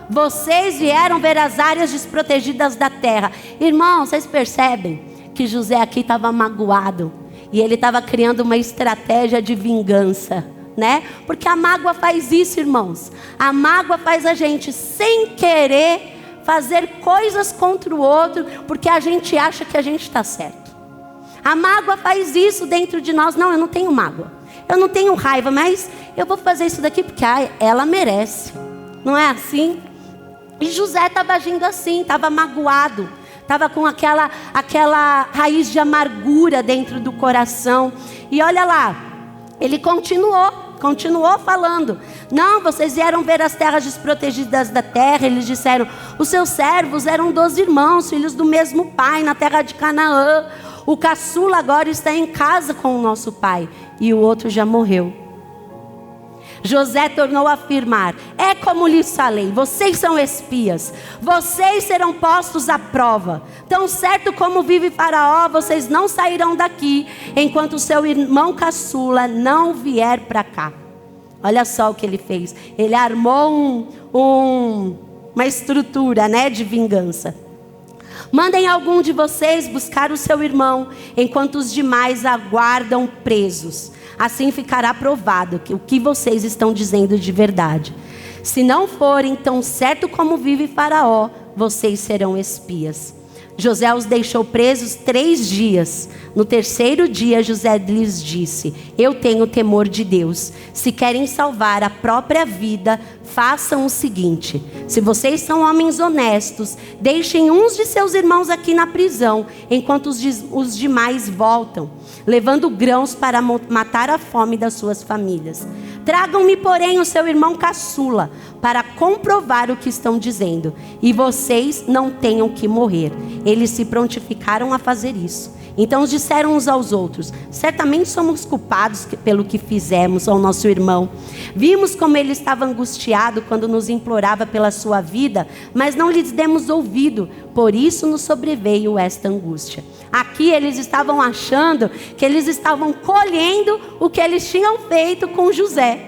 vocês vieram ver as áreas desprotegidas da terra. Irmãos, vocês percebem que José aqui estava magoado e ele estava criando uma estratégia de vingança, né? Porque a mágoa faz isso, irmãos. A mágoa faz a gente, sem querer, fazer coisas contra o outro, porque a gente acha que a gente está certo. A mágoa faz isso dentro de nós. Não, eu não tenho mágoa, eu não tenho raiva, mas eu vou fazer isso daqui porque ela merece. Não é assim? E José estava agindo assim, estava magoado, estava com aquela raiz de amargura dentro do coração. E olha lá, ele continuou falando. Não, vocês vieram ver as terras desprotegidas da terra. Eles disseram, os seus servos eram 12 irmãos, filhos do mesmo pai, na terra de Canaã. O caçula agora está em casa com o nosso pai, e o outro já morreu. José tornou a afirmar, é como lhes falei, vocês são espias, vocês serão postos à prova. Tão certo como vive Faraó, vocês não sairão daqui, enquanto seu irmão caçula não vier para cá. Olha só o que ele fez, ele armou uma estrutura, né, de vingança. Mandem algum de vocês buscar o seu irmão, enquanto os demais aguardam presos. Assim ficará provado que o que vocês estão dizendo de verdade. Se não forem tão certo como vive Faraó, vocês serão espias. José os deixou presos 3 dias. No 3º dia, José lhes disse, eu tenho temor de Deus. Se querem salvar a própria vida, façam o seguinte. Se vocês são homens honestos, deixem uns de seus irmãos aqui na prisão, enquanto os demais voltam, levando grãos para matar a fome das suas famílias. Tragam-me, porém, o seu irmão caçula, para comprovar o que estão dizendo. E vocês não tenham que morrer. Eles se prontificaram a fazer isso. Então disseram uns aos outros, certamente somos culpados pelo que fizemos ao nosso irmão. Vimos como ele estava angustiado quando nos implorava pela sua vida, mas não lhes demos ouvido, por isso nos sobreveio esta angústia. Aqui eles estavam achando que eles estavam colhendo o que eles tinham feito com José.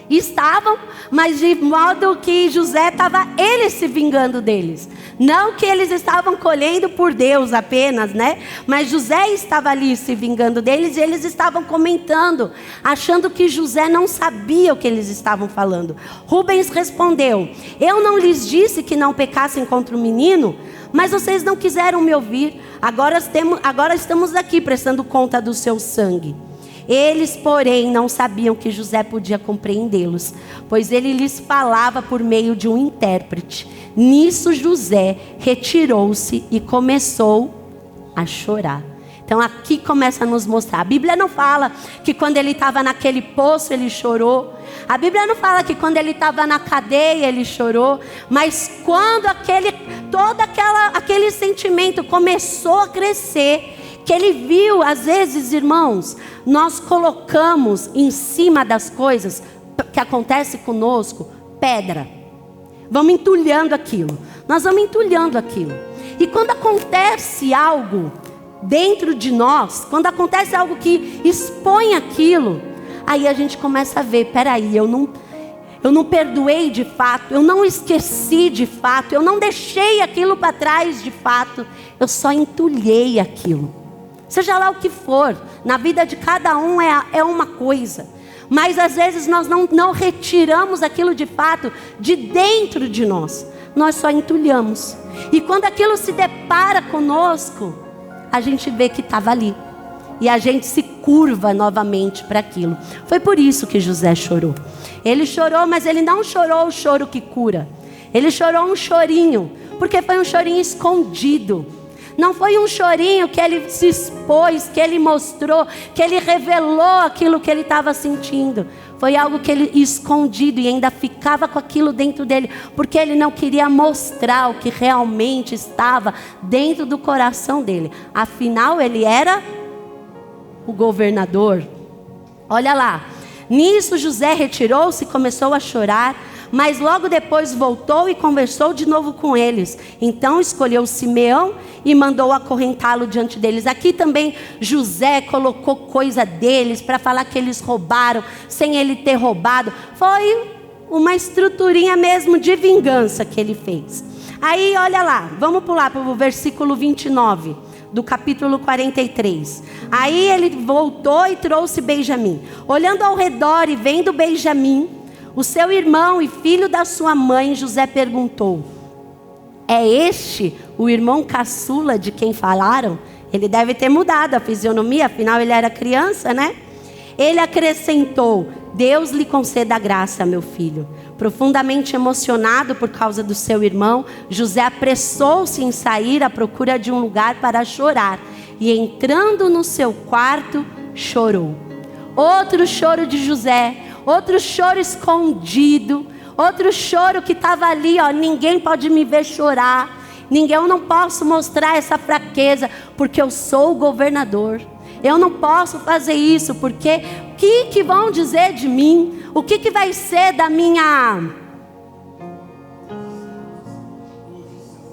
Estavam, mas de modo que José estava ele se vingando deles. Não que eles estavam colhendo por Deus apenas, né? Mas José estava ali se vingando deles e eles estavam comentando, achando que José não sabia o que eles estavam falando. Rubens respondeu, eu não lhes disse que não pecassem contra o menino, mas vocês não quiseram me ouvir. Agora estamos aqui prestando conta do seu sangue. Eles, porém, não sabiam que José podia compreendê-los, pois ele lhes falava por meio de um intérprete. Nisso José retirou-se e começou a chorar. Então aqui começa a nos mostrar. A Bíblia não fala que quando ele estava naquele poço ele chorou. A Bíblia não fala que quando ele estava na cadeia ele chorou. Mas quando aquele sentimento começou a crescer, que ele viu, às vezes, irmãos, nós colocamos em cima das coisas que acontecem conosco, pedra. Vamos entulhando aquilo. Nós vamos entulhando aquilo. E quando acontece algo dentro de nós, quando acontece algo que expõe aquilo, aí a gente começa a ver, peraí, eu não perdoei de fato, eu não esqueci de fato, eu não deixei aquilo para trás de fato, eu só entulhei aquilo. Seja lá o que for, na vida de cada um é uma coisa. Mas às vezes nós não retiramos aquilo de fato de dentro de nós. Nós só entulhamos. E quando aquilo se depara conosco, a gente vê que estava ali. E a gente se curva novamente para aquilo. Foi por isso que José chorou. Ele chorou, mas ele não chorou o choro que cura. Ele chorou um chorinho, porque foi um chorinho escondido. Não foi um chorinho que ele se expôs, que ele mostrou, que ele revelou aquilo que ele estava sentindo. Foi algo que ele escondido e ainda ficava com aquilo dentro dele, porque ele não queria mostrar o que realmente estava dentro do coração dele. Afinal, ele era o governador. Olha lá. Nisso José retirou-se e começou a chorar. Mas logo depois voltou e conversou de novo com eles. Então escolheu Simeão e mandou acorrentá-lo diante deles. Aqui também José colocou coisa deles para falar que eles roubaram, sem ele ter roubado. Foi uma estruturinha mesmo de vingança que ele fez. Aí olha lá, vamos pular para o versículo 29 do capítulo 43. Aí ele voltou e trouxe Benjamim. Olhando ao redor e vendo Benjamim, o seu irmão e filho da sua mãe, José perguntou, é este o irmão caçula de quem falaram? Ele deve ter mudado a fisionomia, afinal ele era criança, né? Ele acrescentou, Deus lhe conceda graça, meu filho. Profundamente emocionado por causa do seu irmão, José apressou-se em sair à procura de um lugar para chorar. E entrando no seu quarto, chorou. Outro choro de José, outro choro escondido, outro choro que estava ali, ó, ninguém pode me ver chorar. Eu não posso mostrar essa fraqueza, porque eu sou o governador. Eu não posso fazer isso, porque o que vão dizer de mim? O que vai ser da minha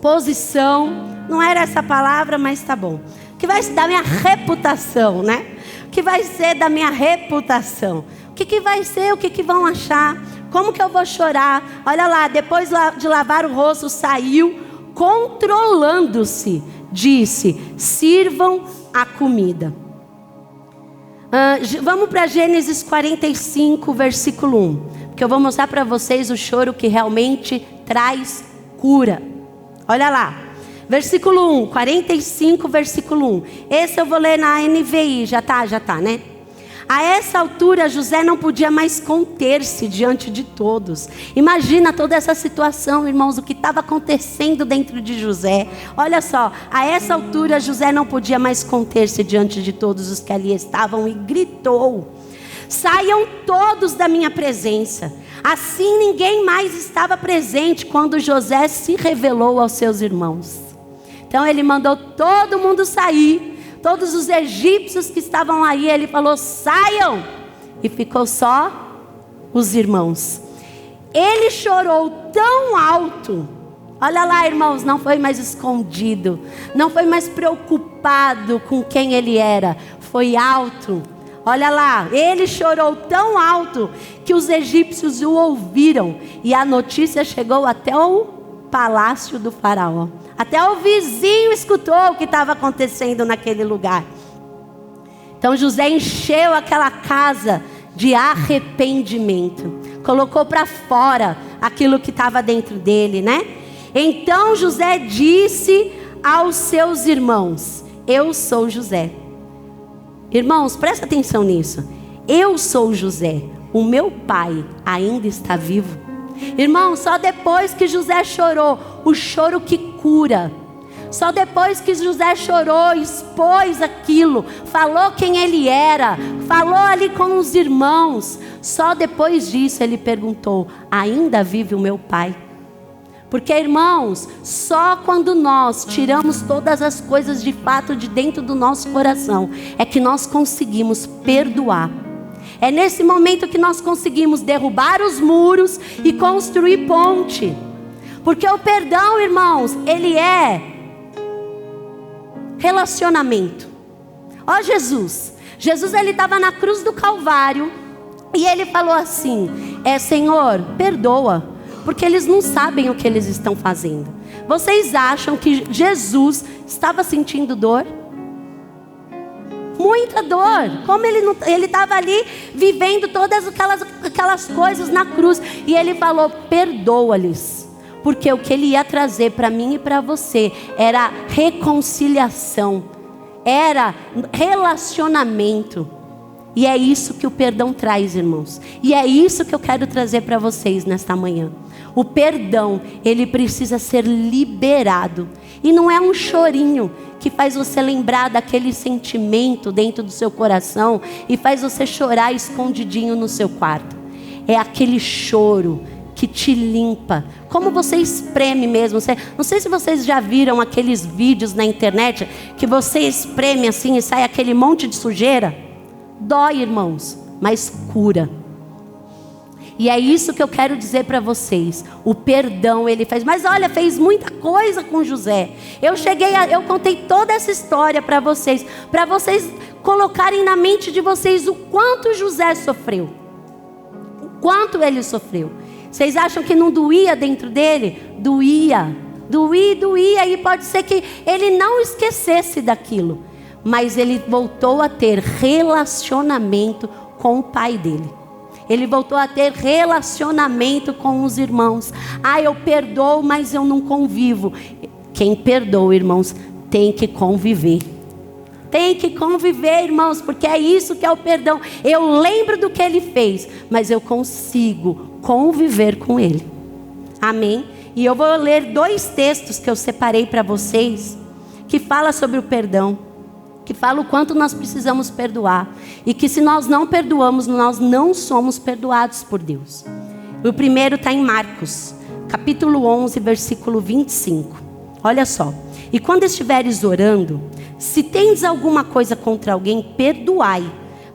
posição? Não era essa palavra, mas tá bom. O que vai ser da minha reputação, né? O que vai ser da minha reputação? O que vai ser? O que vão achar? Como que eu vou chorar? Olha lá, depois de lavar o rosto, saiu, controlando-se, disse: sirvam a comida. Vamos para Gênesis 45, versículo 1. Porque eu vou mostrar para vocês o choro que realmente traz cura. Olha lá. Versículo 1, 45, versículo 1. Esse eu vou ler na NVI. Já tá, né? A essa altura, José não podia mais conter-se diante de todos. Imagina toda essa situação, irmãos, o que estava acontecendo dentro de José. Olha só, a essa altura, José não podia mais conter-se diante de todos os que ali estavam e gritou: saiam todos da minha presença. Assim ninguém mais estava presente quando José se revelou aos seus irmãos. Então ele mandou todo mundo sair. Todos os egípcios que estavam aí, ele falou: saiam. E ficou só os irmãos. Ele chorou tão alto. Olha lá, irmãos, não foi mais escondido. Não foi mais preocupado com quem ele era. Foi alto. Olha lá, ele chorou tão alto que os egípcios o ouviram. E a notícia chegou até o palácio do faraó. Até o vizinho escutou o que estava acontecendo naquele lugar. Então José encheu aquela casa de arrependimento. Colocou para fora aquilo que estava dentro dele, né? Então José disse aos seus irmãos: eu sou José. Irmãos, presta atenção nisso. Eu sou José. O meu pai ainda está vivo. Irmão, só depois que José chorou, o choro que cura. Só depois que José chorou, expôs aquilo, falou quem ele era, falou ali com os irmãos. Só depois disso ele perguntou: ainda vive o meu pai? Porque, irmãos, só quando nós tiramos todas as coisas de fato de dentro do nosso coração, é que nós conseguimos perdoar. É nesse momento que nós conseguimos derrubar os muros e construir ponte. Porque o perdão, irmãos, ele é relacionamento. Ó Jesus. Jesus, ele estava na cruz do Calvário e ele falou assim: Senhor, perdoa, porque eles não sabem o que eles estão fazendo. Vocês acham que Jesus estava sentindo dor? Muita dor. Como ele estava ali vivendo todas aquelas coisas na cruz. E ele falou: perdoa-lhes. Porque o que ele ia trazer para mim e para você era reconciliação. Era relacionamento. E é isso que o perdão traz, irmãos. E é isso que eu quero trazer para vocês nesta manhã. O perdão, ele precisa ser liberado. E não é um chorinho que faz você lembrar daquele sentimento dentro do seu coração e faz você chorar escondidinho no seu quarto. É aquele choro que te limpa. Como você espreme mesmo. Não sei se vocês já viram aqueles vídeos na internet que você espreme assim e sai aquele monte de sujeira. Dói, irmãos, mas cura. E é isso que eu quero dizer para vocês. O perdão, ele faz. Mas olha, fez muita coisa com José. Eu contei toda essa história para vocês colocarem na mente de vocês o quanto José sofreu. O quanto ele sofreu. Vocês acham que não doía dentro dele? Doía. Doía. E pode ser que ele não esquecesse daquilo. Mas ele voltou a ter relacionamento com o pai dele. Ele voltou a ter relacionamento com os irmãos. Eu perdoo, mas eu não convivo. Quem perdoa, irmãos, tem que conviver. Tem que conviver, irmãos, porque é isso que é o perdão. Eu lembro do que ele fez, mas eu consigo conviver com ele. Amém? E eu vou ler 2 textos que eu separei para vocês, que fala sobre o perdão, que fala o quanto nós precisamos perdoar, e que se nós não perdoamos, nós não somos perdoados por Deus. O primeiro está em Marcos, capítulo 11, versículo 25. Olha só. E quando estiveres orando, se tendes alguma coisa contra alguém, perdoai,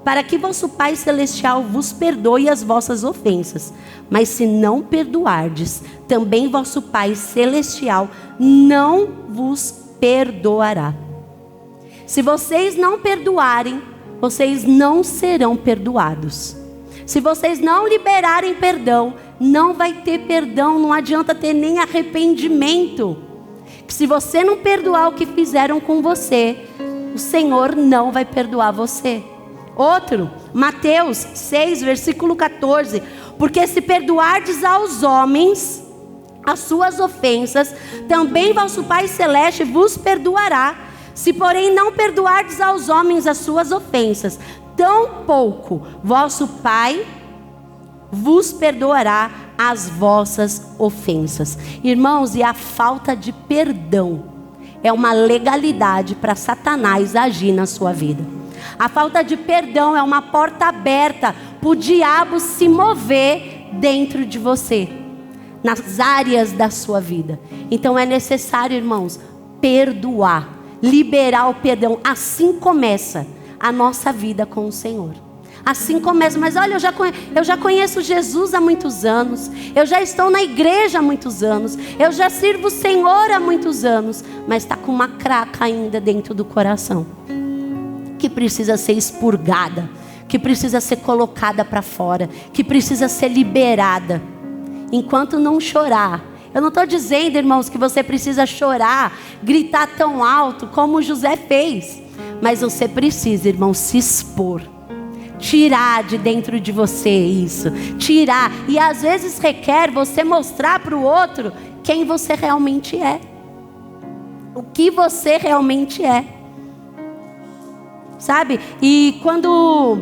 para que vosso Pai Celestial vos perdoe as vossas ofensas. Mas se não perdoardes, também vosso Pai Celestial não vos perdoará. Se vocês não perdoarem, vocês não serão perdoados. Se vocês não liberarem perdão, não vai ter perdão, não adianta ter nem arrependimento. Se você não perdoar o que fizeram com você, o Senhor não vai perdoar você. Outro, Mateus 6, versículo 14. Porque se perdoardes aos homens as suas ofensas, também vosso Pai Celeste vos perdoará. Se porém não perdoardes aos homens as suas ofensas, tampouco vosso Pai vos perdoará as vossas ofensas. Irmãos, e a falta de perdão é uma legalidade para Satanás agir na sua vida. A falta de perdão é uma porta aberta para o diabo se mover dentro de você, nas áreas da sua vida. Então é necessário, irmãos, perdoar, liberar o perdão. Assim começa a nossa vida com o Senhor. Assim começa. Mas olha, eu já conheço Jesus há muitos anos. Eu já estou na igreja há muitos anos. Eu já sirvo o Senhor há muitos anos. Mas está com uma craca ainda dentro do coração, que precisa ser expurgada, que precisa ser colocada para fora, que precisa ser liberada. Enquanto não chorar. Eu não estou dizendo, irmãos, que você precisa chorar, gritar tão alto como José fez. Mas você precisa, irmão, se expor. Tirar de dentro de você isso. Tirar. E às vezes requer você mostrar para o outro quem você realmente é. O que você realmente é. Sabe? E quando...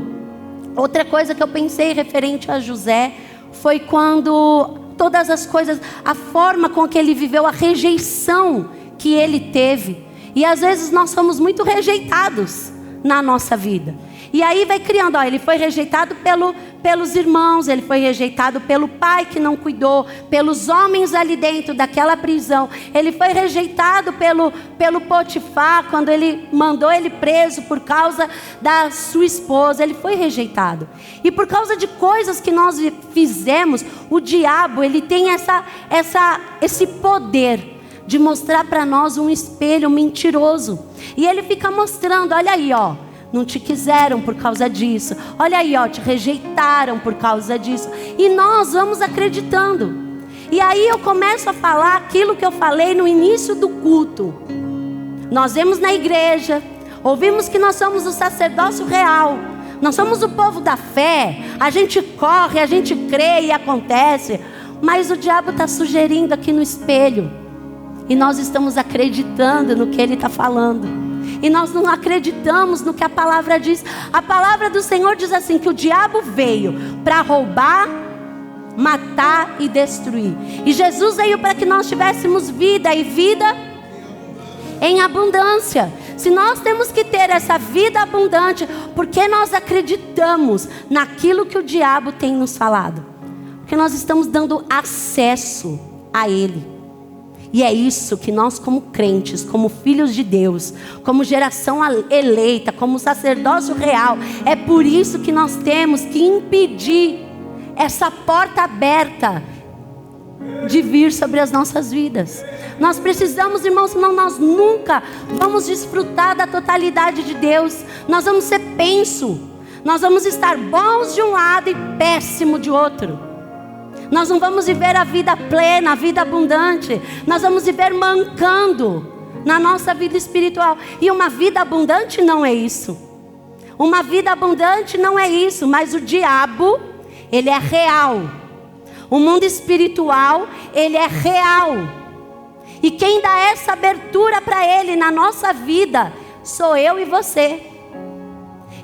Outra coisa que eu pensei referente a José foi quando todas as coisas, a forma com que ele viveu, a rejeição que ele teve. E às vezes nós somos muito rejeitados na nossa vida. E aí vai criando, ele foi rejeitado pelos irmãos, ele foi rejeitado pelo pai que não cuidou, pelos homens ali dentro daquela prisão. Ele foi rejeitado pelo Potifar, quando ele mandou ele preso por causa da sua esposa. Ele foi rejeitado. E por causa de coisas que nós fizemos, o diabo, ele tem esse poder de mostrar para nós um espelho mentiroso. E ele fica mostrando, olha aí, não te quiseram por causa disso. Olha aí, te rejeitaram por causa disso. E nós vamos acreditando. E aí eu começo a falar aquilo que eu falei no início do culto. Nós vemos na igreja, ouvimos que nós somos o sacerdócio real. Nós somos o povo da fé. A gente corre, a gente crê e acontece. Mas o diabo está sugerindo aqui no espelho. E nós estamos acreditando no que ele está falando. E nós não acreditamos no que a palavra diz. A palavra do Senhor diz assim, que o diabo veio para roubar, matar e destruir. E Jesus veio para que nós tivéssemos vida, e vida em abundância. Se nós temos que ter essa vida abundante, porque nós acreditamos naquilo que o diabo tem nos falado. Porque nós estamos dando acesso a ele. E é isso que nós, como crentes, como filhos de Deus, como geração eleita, como sacerdócio real, é por isso que nós temos que impedir essa porta aberta de vir sobre as nossas vidas. Nós precisamos, irmãos, senão nós nunca vamos desfrutar da totalidade de Deus. Nós vamos ser penso. Nós vamos estar bons de um lado e péssimo de outro. Nós não vamos viver a vida plena, a vida abundante. Nós vamos viver mancando na nossa vida espiritual. E uma vida abundante não é isso. Uma vida abundante não é isso. Mas o diabo, ele é real. O mundo espiritual, ele é real. E quem dá essa abertura para ele na nossa vida, sou eu e você.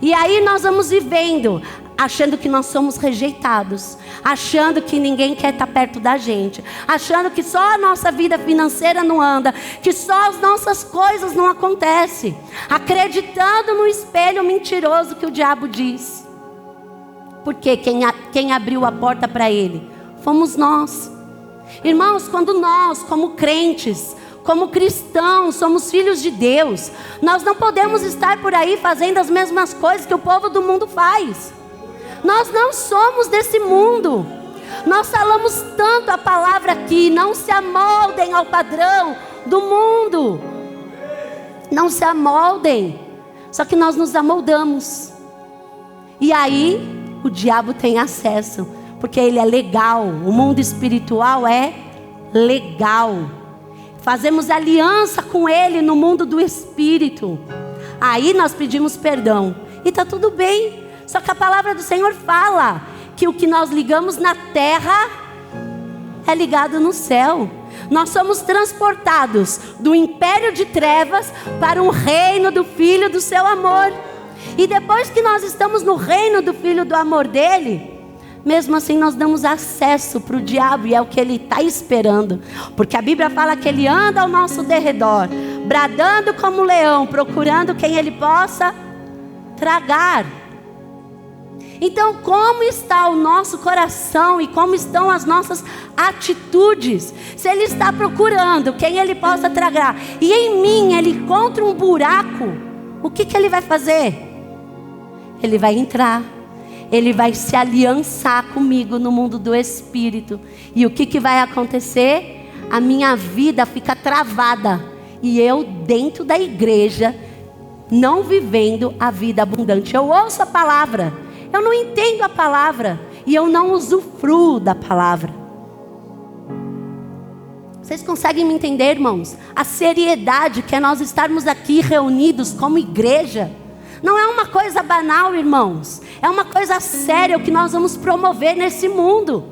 E aí nós vamos vivendo, achando que nós somos rejeitados, achando que ninguém quer estar perto da gente, achando que só a nossa vida financeira não anda, que só as nossas coisas não acontecem, acreditando no espelho mentiroso que o diabo diz. Porque quem abriu a porta para ele fomos nós. Irmãos, quando nós, como crentes, como cristãos, somos filhos de Deus, nós não podemos estar por aí fazendo as mesmas coisas que o povo do mundo faz. Nós não somos desse mundo. Nós falamos tanto a palavra aqui: não se amoldem ao padrão do mundo. Não se amoldem. Só que nós nos amoldamos. E aí o diabo tem acesso, porque ele é legal. O mundo espiritual é legal. Fazemos aliança com ele no mundo do espírito. Aí nós pedimos perdão e está tudo bem. Só que a palavra do Senhor fala que o que nós ligamos na terra é ligado no céu. Nós somos transportados do império de trevas para um reino do Filho do seu amor. E depois que nós estamos no reino do Filho do amor dele, mesmo assim nós damos acesso para o diabo, e é o que ele está esperando. Porque a Bíblia fala que ele anda ao nosso derredor, bradando como um leão, procurando quem ele possa tragar. Então, como está o nosso coração e como estão as nossas atitudes? Se ele está procurando quem ele possa tragar, e em mim ele encontra um buraco, o que ele vai fazer? Ele vai entrar. Ele vai se aliançar comigo no mundo do espírito. E o que vai acontecer? A minha vida fica travada. E eu dentro da igreja, não vivendo a vida abundante. Eu ouço a palavra, eu não entendo a palavra, e eu não usufruo da palavra. Vocês conseguem me entender, irmãos? A seriedade que é nós estarmos aqui reunidos como igreja. Não é uma coisa banal, irmãos. É uma coisa séria o que nós vamos promover nesse mundo.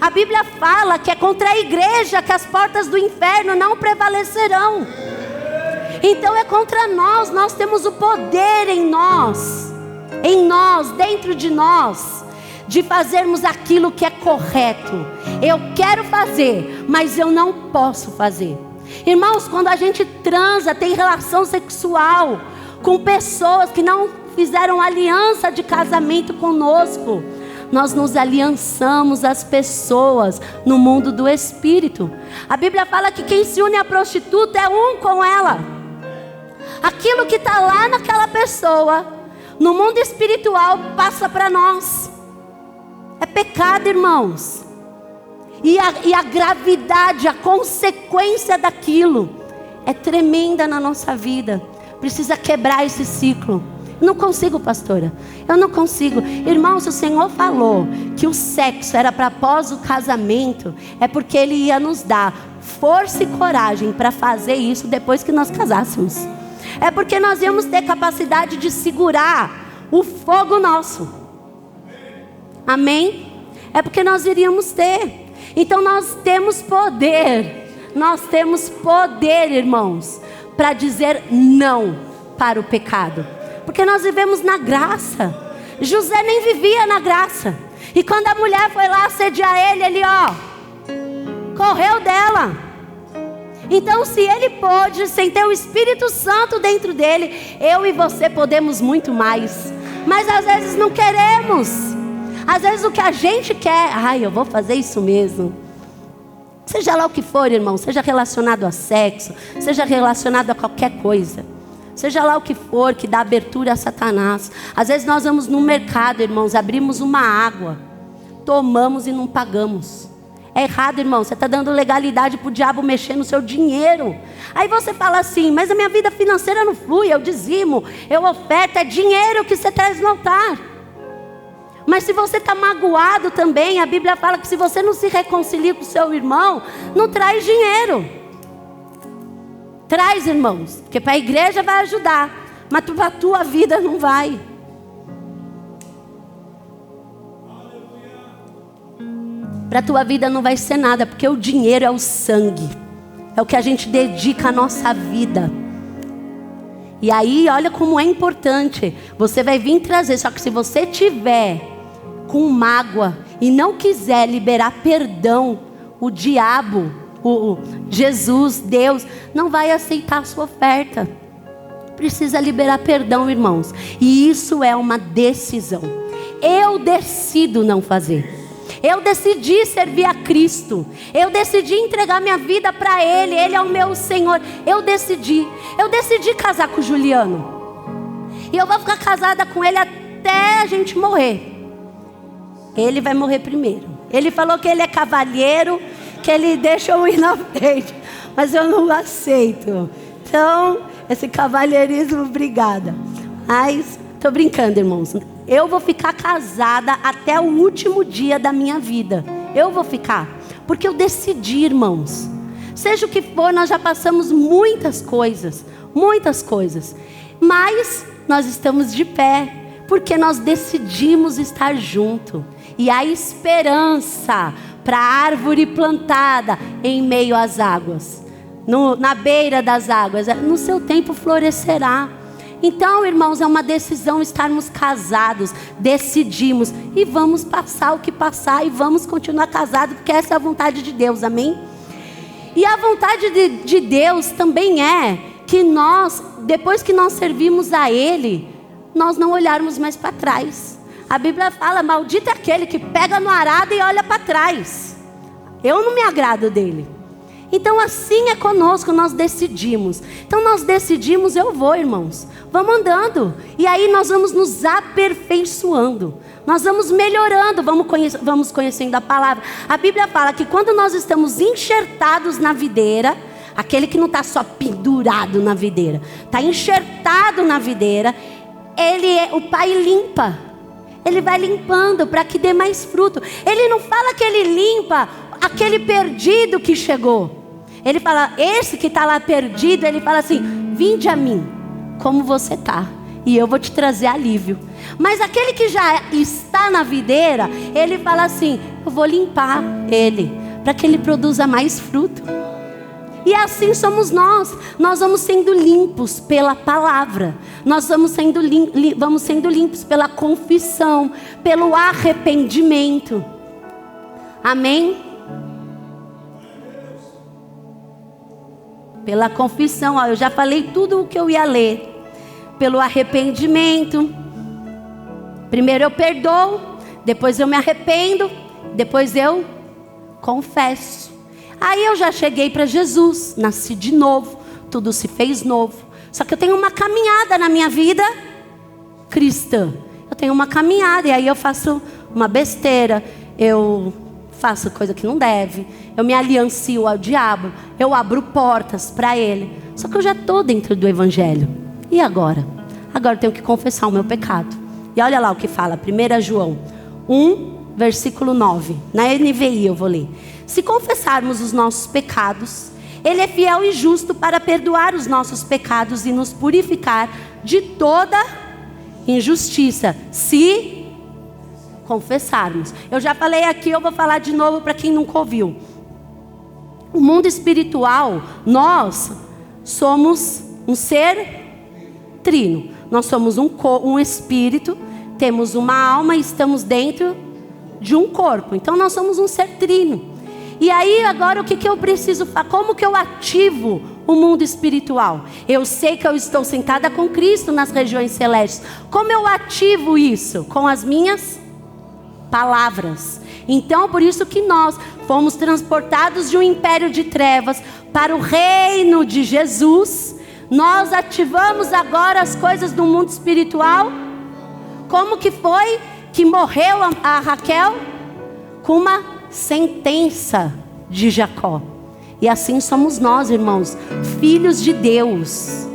A Bíblia fala que é contra a igreja que as portas do inferno não prevalecerão. Então é contra nós. Nós temos o poder em nós, dentro de nós, de fazermos aquilo que é correto. Eu quero fazer, mas eu não posso fazer. Irmãos, quando a gente transa, tem relação sexual com pessoas que não fizeram aliança de casamento conosco, nós nos aliançamos às pessoas no mundo do espírito. A Bíblia fala que quem se une à prostituta é um com ela. Aquilo que está lá naquela pessoa, no mundo espiritual, passa para nós. É pecado, irmãos. E a gravidade, a consequência daquilo é tremenda na nossa vida. Precisa quebrar esse ciclo. Não consigo, pastora. Eu não consigo. Irmão, se o Senhor falou que o sexo era para após o casamento, é porque Ele ia nos dar força e coragem para fazer isso depois que nós casássemos. É porque nós íamos ter capacidade de segurar o fogo nosso. Amém? É porque nós iríamos ter. Então nós temos poder. Nós temos poder, irmãos, para dizer não para o pecado. Porque nós vivemos na graça. José nem vivia na graça. E quando a mulher foi lá assediar ele, ele correu dela. Então se ele pôde, sem ter o Espírito Santo dentro dele, eu e você podemos muito mais. Mas às vezes não queremos. Às vezes o que a gente quer, eu vou fazer isso mesmo. Seja lá o que for, irmão, seja relacionado a sexo, seja relacionado a qualquer coisa, seja lá o que for que dá abertura a Satanás. Às vezes nós vamos no mercado, irmãos, abrimos uma água, tomamos e não pagamos. É errado, irmão, você está dando legalidade para o diabo mexer no seu dinheiro. Aí você fala assim, mas a minha vida financeira não flui, eu dizimo, eu oferto, é dinheiro que você traz no altar. Mas se você está magoado também, a Bíblia fala que se você não se reconcilia com o seu irmão, não traz dinheiro. Traz, irmãos, porque para a igreja vai ajudar, mas para a tua vida não vai. Para a tua vida não vai ser nada, porque o dinheiro é o sangue, é o que a gente dedica à nossa vida. E aí, olha como é importante. Você vai vir trazer, só que se você tiver com mágoa e não quiser liberar perdão, o diabo, Jesus, Deus, não vai aceitar a sua oferta. Precisa liberar perdão, irmãos. E isso é uma decisão. Eu decido não fazer. Eu decidi servir a Cristo. Eu decidi entregar minha vida para Ele. Ele é o meu Senhor. Eu decidi casar com o Juliano. E eu vou ficar casada com ele até a gente morrer. Ele vai morrer primeiro. Ele falou que ele é cavalheiro, que ele deixa eu ir na frente. Mas eu não aceito. Então, esse cavalheirismo, obrigada. Mas, tô brincando, irmãos. Eu vou ficar casada até o último dia da minha vida. Eu vou ficar. Porque eu decidi, irmãos. Seja o que for, nós já passamos muitas coisas. Muitas coisas. Mas nós estamos de pé. Porque nós decidimos estar junto. E a esperança para a árvore plantada em meio às águas. Na beira das águas. No seu tempo florescerá. Então, irmãos, é uma decisão estarmos casados. Decidimos. E vamos passar o que passar. E vamos continuar casados. Porque essa é a vontade de Deus. Amém? E a vontade de Deus também é que nós, depois que nós servimos a Ele, nós não olharmos mais para trás. A Bíblia fala, maldito é aquele que pega no arado e olha para trás. Eu não me agrado dele. Então assim é conosco, nós decidimos. Então nós decidimos, eu vou, irmãos. Vamos andando. E aí nós vamos nos aperfeiçoando. Nós vamos melhorando, vamos conhecendo a palavra. A Bíblia fala que quando nós estamos enxertados na videira, aquele que não está só pendurado na videira, está enxertado na videira, o Pai limpa. Ele vai limpando para que dê mais fruto. Ele não fala que ele limpa aquele perdido que chegou. Ele fala, esse que está lá perdido, ele fala assim, vinde a mim, como você está, e eu vou te trazer alívio. Mas aquele que já está na videira, ele fala assim, eu vou limpar ele, para que ele produza mais fruto. E assim somos nós vamos sendo limpos pela palavra, nós vamos sendo limpos pela confissão, pelo arrependimento. Amém? Pela confissão, eu já falei tudo o que eu ia ler. Pelo arrependimento. Primeiro eu perdoo, depois eu me arrependo, depois eu confesso. Aí eu já cheguei para Jesus, nasci de novo, tudo se fez novo. Só que eu tenho uma caminhada na minha vida cristã. Eu tenho uma caminhada e aí eu faço uma besteira, eu faço coisa que não deve, eu me aliancio ao diabo, eu abro portas para ele. Só que eu já estou dentro do evangelho. E agora? Agora eu tenho que confessar o meu pecado. E olha lá o que fala, 1 João 1, versículo 9. Na NVI eu vou ler. Se confessarmos os nossos pecados, Ele é fiel e justo para perdoar os nossos pecados e nos purificar de toda injustiça. Se confessarmos. Eu já falei aqui, eu vou falar de novo para quem nunca ouviu. O mundo espiritual, nós somos um ser trino. Nós somos um espírito, temos uma alma e estamos dentro de um corpo. Então nós somos um ser trino. E aí agora o que eu preciso fazer? Como que eu ativo o mundo espiritual? Eu sei que eu estou sentada com Cristo nas regiões celestes. Como eu ativo isso? Com as minhas palavras. Então por isso que nós fomos transportados de um império de trevas para o reino de Jesus. Nós ativamos agora as coisas do mundo espiritual. Como que foi que morreu a Raquel? Com uma sentença de Jacó. E assim somos nós, irmãos, filhos de Deus.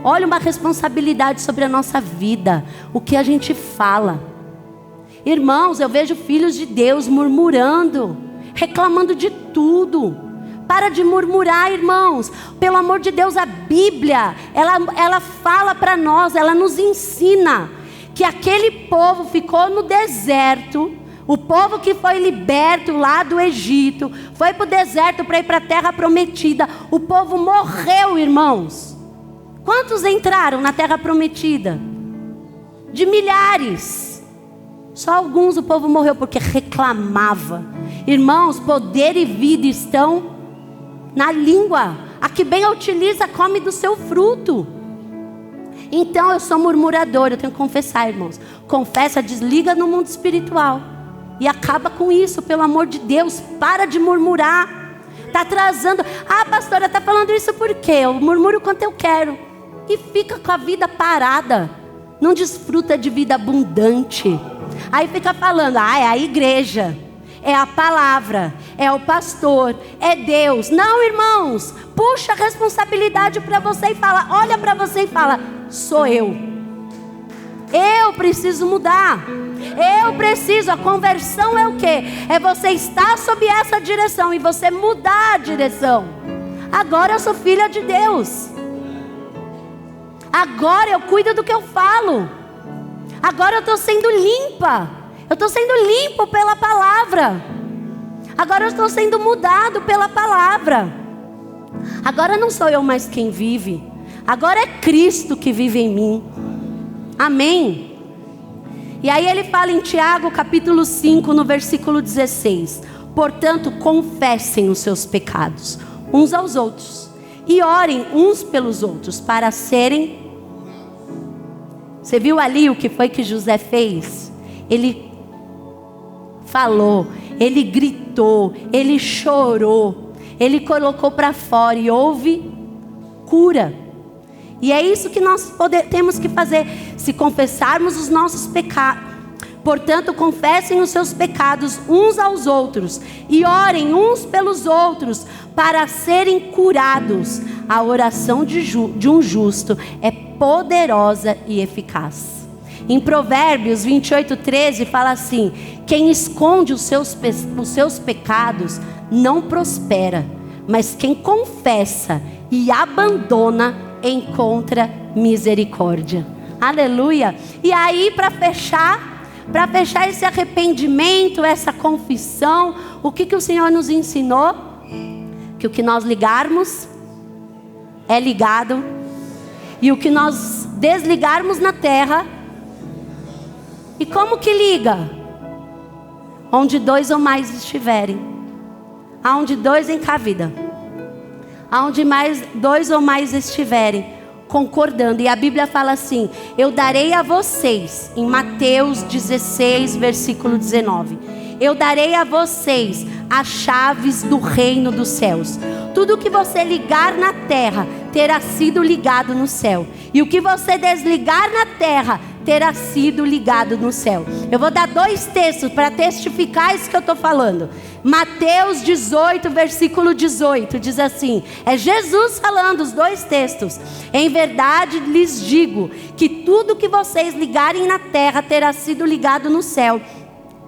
Olha uma responsabilidade sobre a nossa vida, o que a gente fala. Irmãos, eu vejo filhos de Deus murmurando, reclamando de tudo. Para de murmurar, irmãos. Pelo amor de Deus, a Bíblia, ela fala para nós, ela nos ensina que aquele povo ficou no deserto. O povo que foi liberto lá do Egito, foi para o deserto para ir para a terra prometida. O povo morreu, irmãos. Quantos entraram na terra prometida? De milhares. Só alguns o povo morreu porque reclamava. Irmãos, poder e vida estão na língua. A que bem a utiliza, come do seu fruto. Então eu sou murmuradora, eu tenho que confessar, irmãos. Confessa, desliga no mundo espiritual. E acaba com isso, pelo amor de Deus. Para de murmurar. Está atrasando. Ah, pastora, está falando isso por quê? Eu murmuro quanto eu quero. E fica com a vida parada. Não desfruta de vida abundante. Aí fica falando, é a igreja, é a palavra, é o pastor, é Deus. Não, irmãos, puxa a responsabilidade para você e fala, olha para você e fala, sou eu. Eu preciso mudar. Eu preciso, a conversão é o quê? É você estar sob essa direção e você mudar a direção. Agora eu sou filha de Deus. Agora eu cuido do que eu falo. Agora eu estou sendo limpa. Eu estou sendo limpo pela palavra. Agora eu estou sendo mudado pela palavra. Agora não sou eu mais quem vive. Agora é Cristo que vive em mim. Amém? E aí ele fala em Tiago capítulo 5 no versículo 16. Portanto, confessem os seus pecados uns aos outros e orem uns pelos outros para serem... Você viu ali o que foi que José fez? Ele falou, ele gritou, ele chorou, ele colocou para fora e houve cura. E é isso que nós temos que fazer, se confessarmos os nossos pecados. Portanto, confessem os seus pecados uns aos outros e orem uns pelos outros para serem curados. A oração de um justo é poderosa e eficaz. Em Provérbios 28:13 fala assim: quem esconde os seus pecados não prospera, mas quem confessa e abandona encontra misericórdia. Aleluia. E aí, para fechar esse arrependimento, essa confissão, o que o Senhor nos ensinou? Que o que nós ligarmos é ligado, e o que nós desligarmos na terra. E como que liga? Onde dois ou mais estiverem, aonde dois em cada vida, aonde mais dois ou mais estiverem concordando. E a Bíblia fala assim: eu darei a vocês, em Mateus 16 versículo 19, eu darei a vocês as chaves do reino dos céus. Tudo que você ligar na terra terá sido ligado no céu, e o que você desligar na terra terá sido ligado no céu. Eu vou dar 2 textos para testificar isso que eu estou falando. Mateus 18 versículo 18 diz assim, é Jesus falando, os 2 textos: em verdade lhes digo que tudo que vocês ligarem na terra terá sido ligado no céu,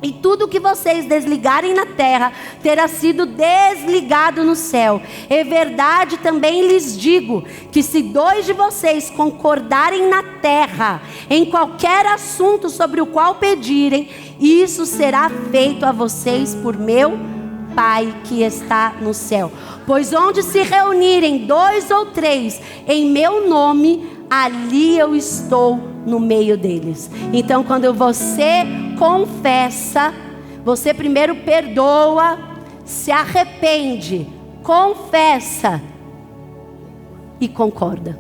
e tudo que vocês desligarem na terra terá sido desligado no céu. É verdade também lhes digo que se 2 de vocês concordarem na terra em qualquer assunto sobre o qual pedirem, isso será feito a vocês por meu Pai que está no céu. Pois onde se reunirem 2 ou 3 em meu nome, ali eu estou no meio deles. Então, quando você confessa, você primeiro perdoa, se arrepende, confessa e concorda.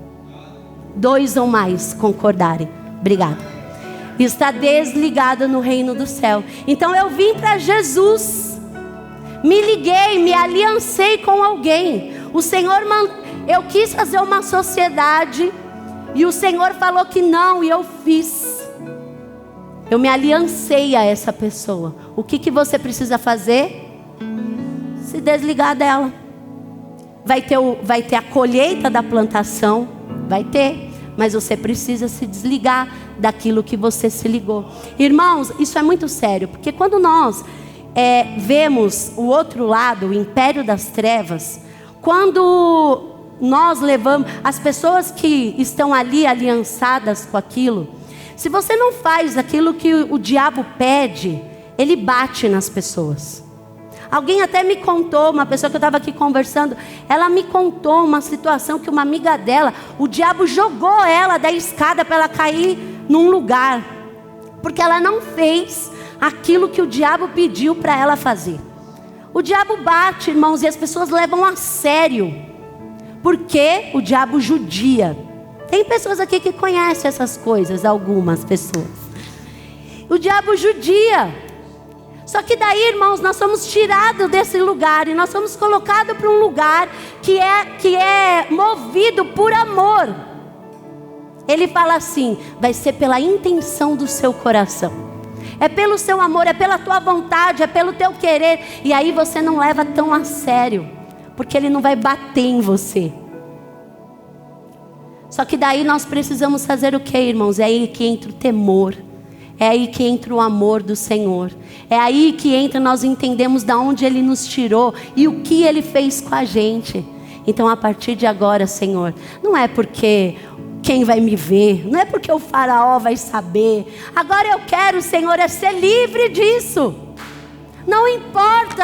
2 ou mais concordarem. Obrigada. Está desligado no reino do céu. Então eu vim para Jesus, me liguei, me aliancei com alguém. O Senhor, eu quis fazer uma sociedade e o Senhor falou que não, e eu fiz. Eu me aliancei a essa pessoa. O que você precisa fazer? Se desligar dela. Vai ter a colheita da plantação, vai ter, mas você precisa se desligar daquilo que você se ligou. Irmãos, isso é muito sério, porque quando nós vemos o outro lado, o império das trevas, quando nós levamos as pessoas que estão ali aliançadas com aquilo, se você não faz aquilo que o diabo pede, ele bate nas pessoas. Alguém até me contou, uma pessoa que eu estava aqui conversando, ela me contou uma situação que uma amiga dela, o diabo jogou ela da escada para ela cair num lugar, porque ela não fez aquilo que o diabo pediu para ela fazer. O diabo bate, irmãos, e as pessoas levam a sério, porque o diabo judia. Tem pessoas aqui que conhecem essas coisas, algumas pessoas. O diabo judia. Só que daí, irmãos, nós somos tirados desse lugar e nós somos colocados para um lugar que é movido por amor. Ele fala assim: vai ser pela intenção do seu coração, é pelo seu amor, é pela tua vontade, é pelo teu querer. E aí você não leva tão a sério, porque ele não vai bater em você. Só que daí nós precisamos fazer o que, irmãos? É aí que entra o temor, é aí que entra o amor do Senhor, é aí que entra, nós entendemos de onde Ele nos tirou e o que Ele fez com a gente. Então a partir de agora, Senhor, não é porque quem vai me ver, não é porque o faraó vai saber. Agora eu quero, Senhor, é ser livre disso. Não importa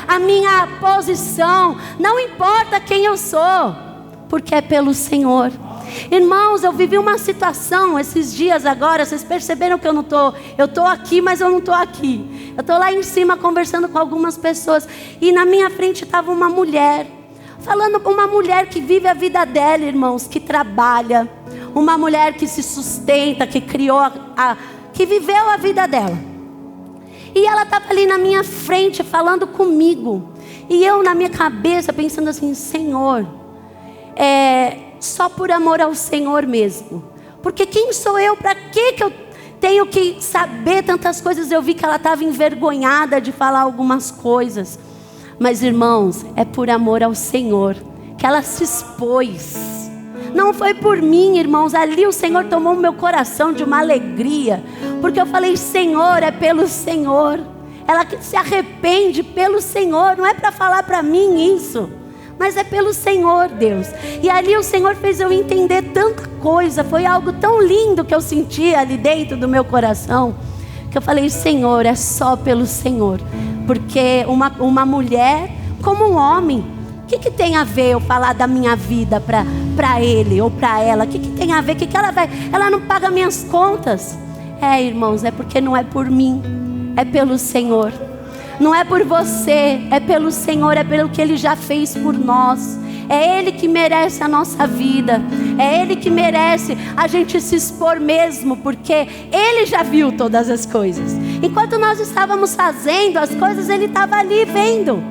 a minha posição, não importa quem eu sou, porque é pelo Senhor. Irmãos, eu vivi uma situação esses dias agora. Vocês perceberam que eu estou aqui, mas eu não estou aqui. Eu estou lá em cima conversando com algumas pessoas, e na minha frente estava uma mulher, falando com uma mulher que vive a vida dela, irmãos, que trabalha, uma mulher que se sustenta, que criou, que viveu a vida dela. E ela estava ali na minha frente falando comigo, e eu na minha cabeça pensando assim: Senhor, só por amor ao Senhor mesmo, porque quem sou eu? Para que eu tenho que saber tantas coisas? Eu vi que ela estava envergonhada de falar algumas coisas, mas irmãos, é por amor ao Senhor que ela se expôs. Não foi por mim, irmãos. Ali o Senhor tomou o meu coração de uma alegria, porque eu falei: Senhor, é pelo Senhor. Ela se arrepende pelo Senhor, não é para falar para mim isso, mas é pelo Senhor, Deus. E ali o Senhor fez eu entender tanta coisa. Foi algo tão lindo que eu senti ali dentro do meu coração, que eu falei: Senhor, é só pelo Senhor. Porque uma mulher como um homem, o que tem a ver eu falar da minha vida para ele ou para ela? O que tem a ver? Que ela vai? Ela não paga minhas contas. Irmãos, é porque não é por mim, é pelo Senhor. Não é por você, é pelo Senhor, é pelo que Ele já fez por nós. É Ele que merece a nossa vida, é Ele que merece a gente se expor mesmo, porque Ele já viu todas as coisas. Enquanto nós estávamos fazendo as coisas, Ele estava ali vendo.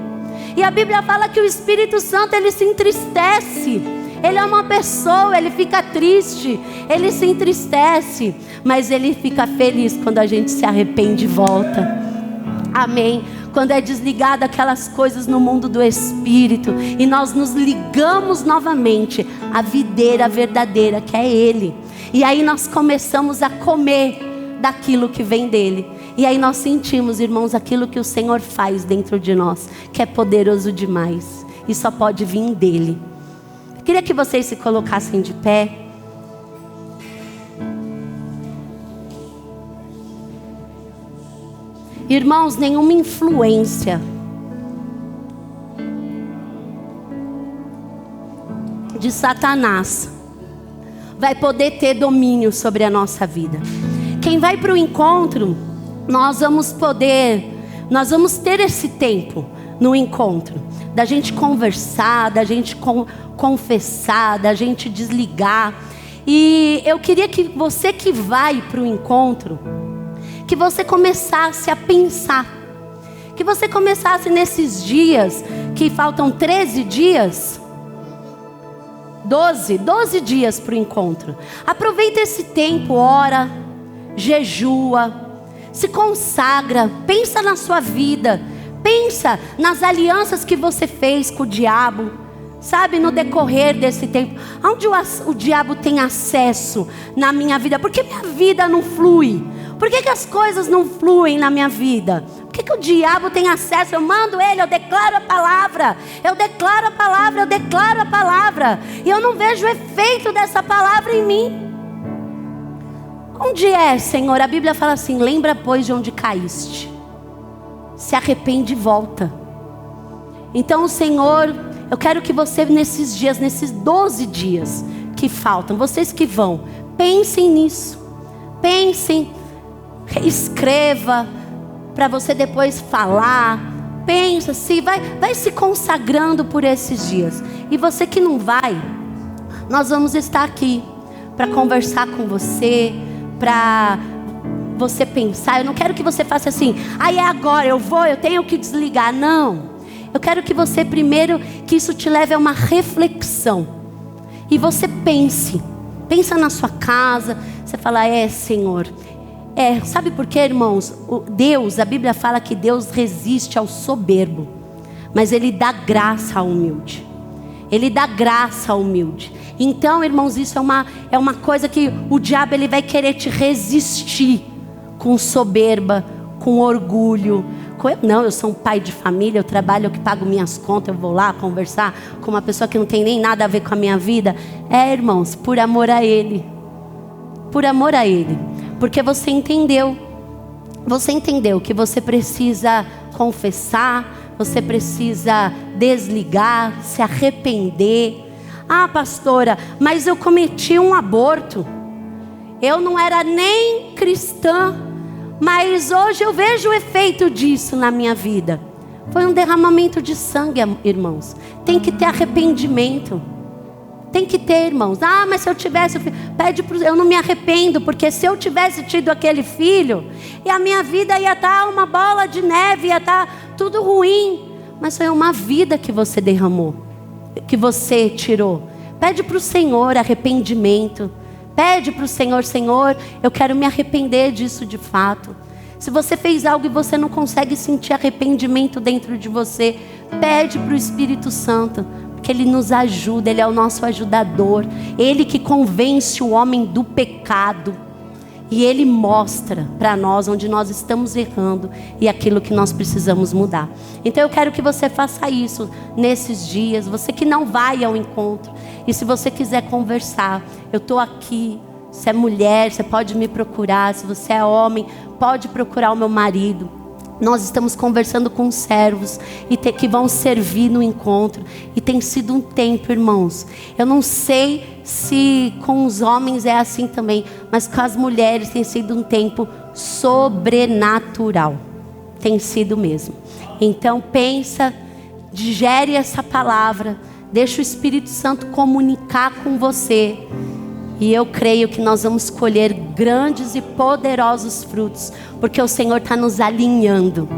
E a Bíblia fala que o Espírito Santo, ele se entristece. Ele é uma pessoa, ele fica triste, ele se entristece, mas ele fica feliz quando a gente se arrepende e volta. Amém. Quando é desligado aquelas coisas no mundo do Espírito e nós nos ligamos novamente à videira verdadeira, que é Ele. E aí nós começamos a comer daquilo que vem dEle. E aí nós sentimos, irmãos, aquilo que o Senhor faz dentro de nós, que é poderoso demais e só pode vir dEle. Eu queria que vocês se colocassem de pé. Irmãos, nenhuma influência de Satanás vai poder ter domínio sobre a nossa vida. Quem vai para o encontro, nós vamos ter esse tempo no encontro, da gente conversar, da gente confessar, da gente desligar. E eu queria que você que vai para o encontro, que você começasse a pensar, que você começasse nesses dias, que faltam 13 dias, 12 dias para o encontro. Aproveita esse tempo, ora, jejua, se consagra, pensa na sua vida, pensa nas alianças que você fez com o diabo, sabe, no decorrer desse tempo. Onde o diabo tem acesso na minha vida? Por que minha vida não flui? Por que as coisas não fluem na minha vida? Por que o diabo tem acesso? Eu mando ele, eu declaro a palavra, eu declaro a palavra, eu declaro a palavra, e eu não vejo o efeito dessa palavra em mim. Onde é, Senhor? A Bíblia fala assim: lembra, pois, de onde caíste. se arrepende e volta. Então o Senhor, eu quero que você nesses dias, nesses 12 dias que faltam, vocês que vão, pensem nisso. Pensem, escreva, para você depois falar. Pensa, se vai se consagrando por esses dias. E você que não vai, nós vamos estar aqui para conversar com você, para você pensar. Eu não quero que você faça assim, é agora, eu tenho que desligar. Não, eu quero que você primeiro, que isso te leve a uma reflexão. E você pensa na sua casa. Você fala, Senhor. Sabe por quê, irmãos? A Bíblia fala que Deus resiste ao soberbo, mas Ele dá graça ao humilde. Ele dá graça ao humilde. Então, irmãos, isso é uma coisa que o diabo ele vai querer te resistir com soberba, com orgulho. Não, eu sou um pai de família, eu trabalho, eu que pago minhas contas, eu vou lá conversar com uma pessoa que não tem nem nada a ver com a minha vida. Irmãos, por amor a Ele. Por amor a Ele. Porque você entendeu que você precisa confessar, você precisa desligar, se arrepender. Pastora, mas eu cometi um aborto. Eu não era nem cristã, mas hoje eu vejo o efeito disso na minha vida. Foi um derramamento de sangue, irmãos. Tem que ter arrependimento. Tem que ter, irmãos. Mas se eu tivesse, eu não me arrependo, porque se eu tivesse tido aquele filho, e a minha vida ia estar uma bola de neve, ia estar tudo ruim. Mas foi uma vida que você derramou, que você tirou. Pede para o Senhor arrependimento. Pede para o Senhor, Senhor, eu quero me arrepender disso de fato. Se você fez algo e você não consegue sentir arrependimento dentro de você, pede para o Espírito Santo, porque Ele nos ajuda, Ele é o nosso ajudador. Ele que convence o homem do pecado. E Ele mostra para nós onde nós estamos errando e aquilo que nós precisamos mudar. Então eu quero que você faça isso nesses dias. Você que não vai ao encontro. E se você quiser conversar, eu estou aqui. Se é mulher, você pode me procurar. Se você é homem, pode procurar o meu marido. Nós estamos conversando com servos que vão servir no encontro. E tem sido um tempo, irmãos. Eu não sei se com os homens é assim também, mas com as mulheres tem sido um tempo sobrenatural. Tem sido mesmo. Então pensa, digere essa palavra. Deixa o Espírito Santo comunicar com você. E eu creio que nós vamos colher grandes e poderosos frutos, porque o Senhor está nos alinhando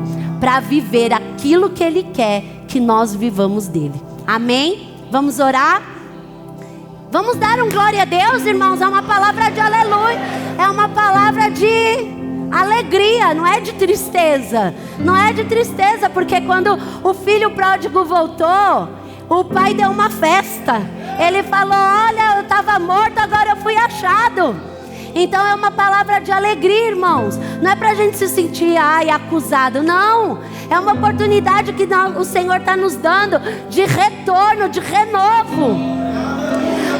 para viver aquilo que Ele quer que nós vivamos dele. Amém? Vamos orar? Vamos dar um glória a Deus, irmãos. É uma palavra de aleluia. É uma palavra de alegria, não é de tristeza. Não é de tristeza, porque quando o filho pródigo voltou, o pai deu uma festa. Ele falou, olha, eu estava morto, agora eu fui achado. Então é uma palavra de alegria, irmãos. Não é para a gente se sentir acusado, não. É uma oportunidade que o Senhor está nos dando de retorno, de renovo.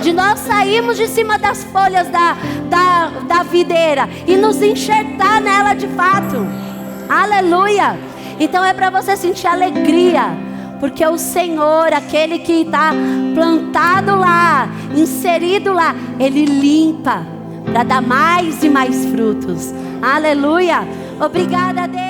De nós sairmos de cima das folhas da videira e nos enxertar nela de fato. Aleluia. Então é para você sentir alegria. Porque o Senhor, aquele que está plantado lá, inserido lá, Ele limpa para dar mais e mais frutos. Aleluia. Obrigada, Deus.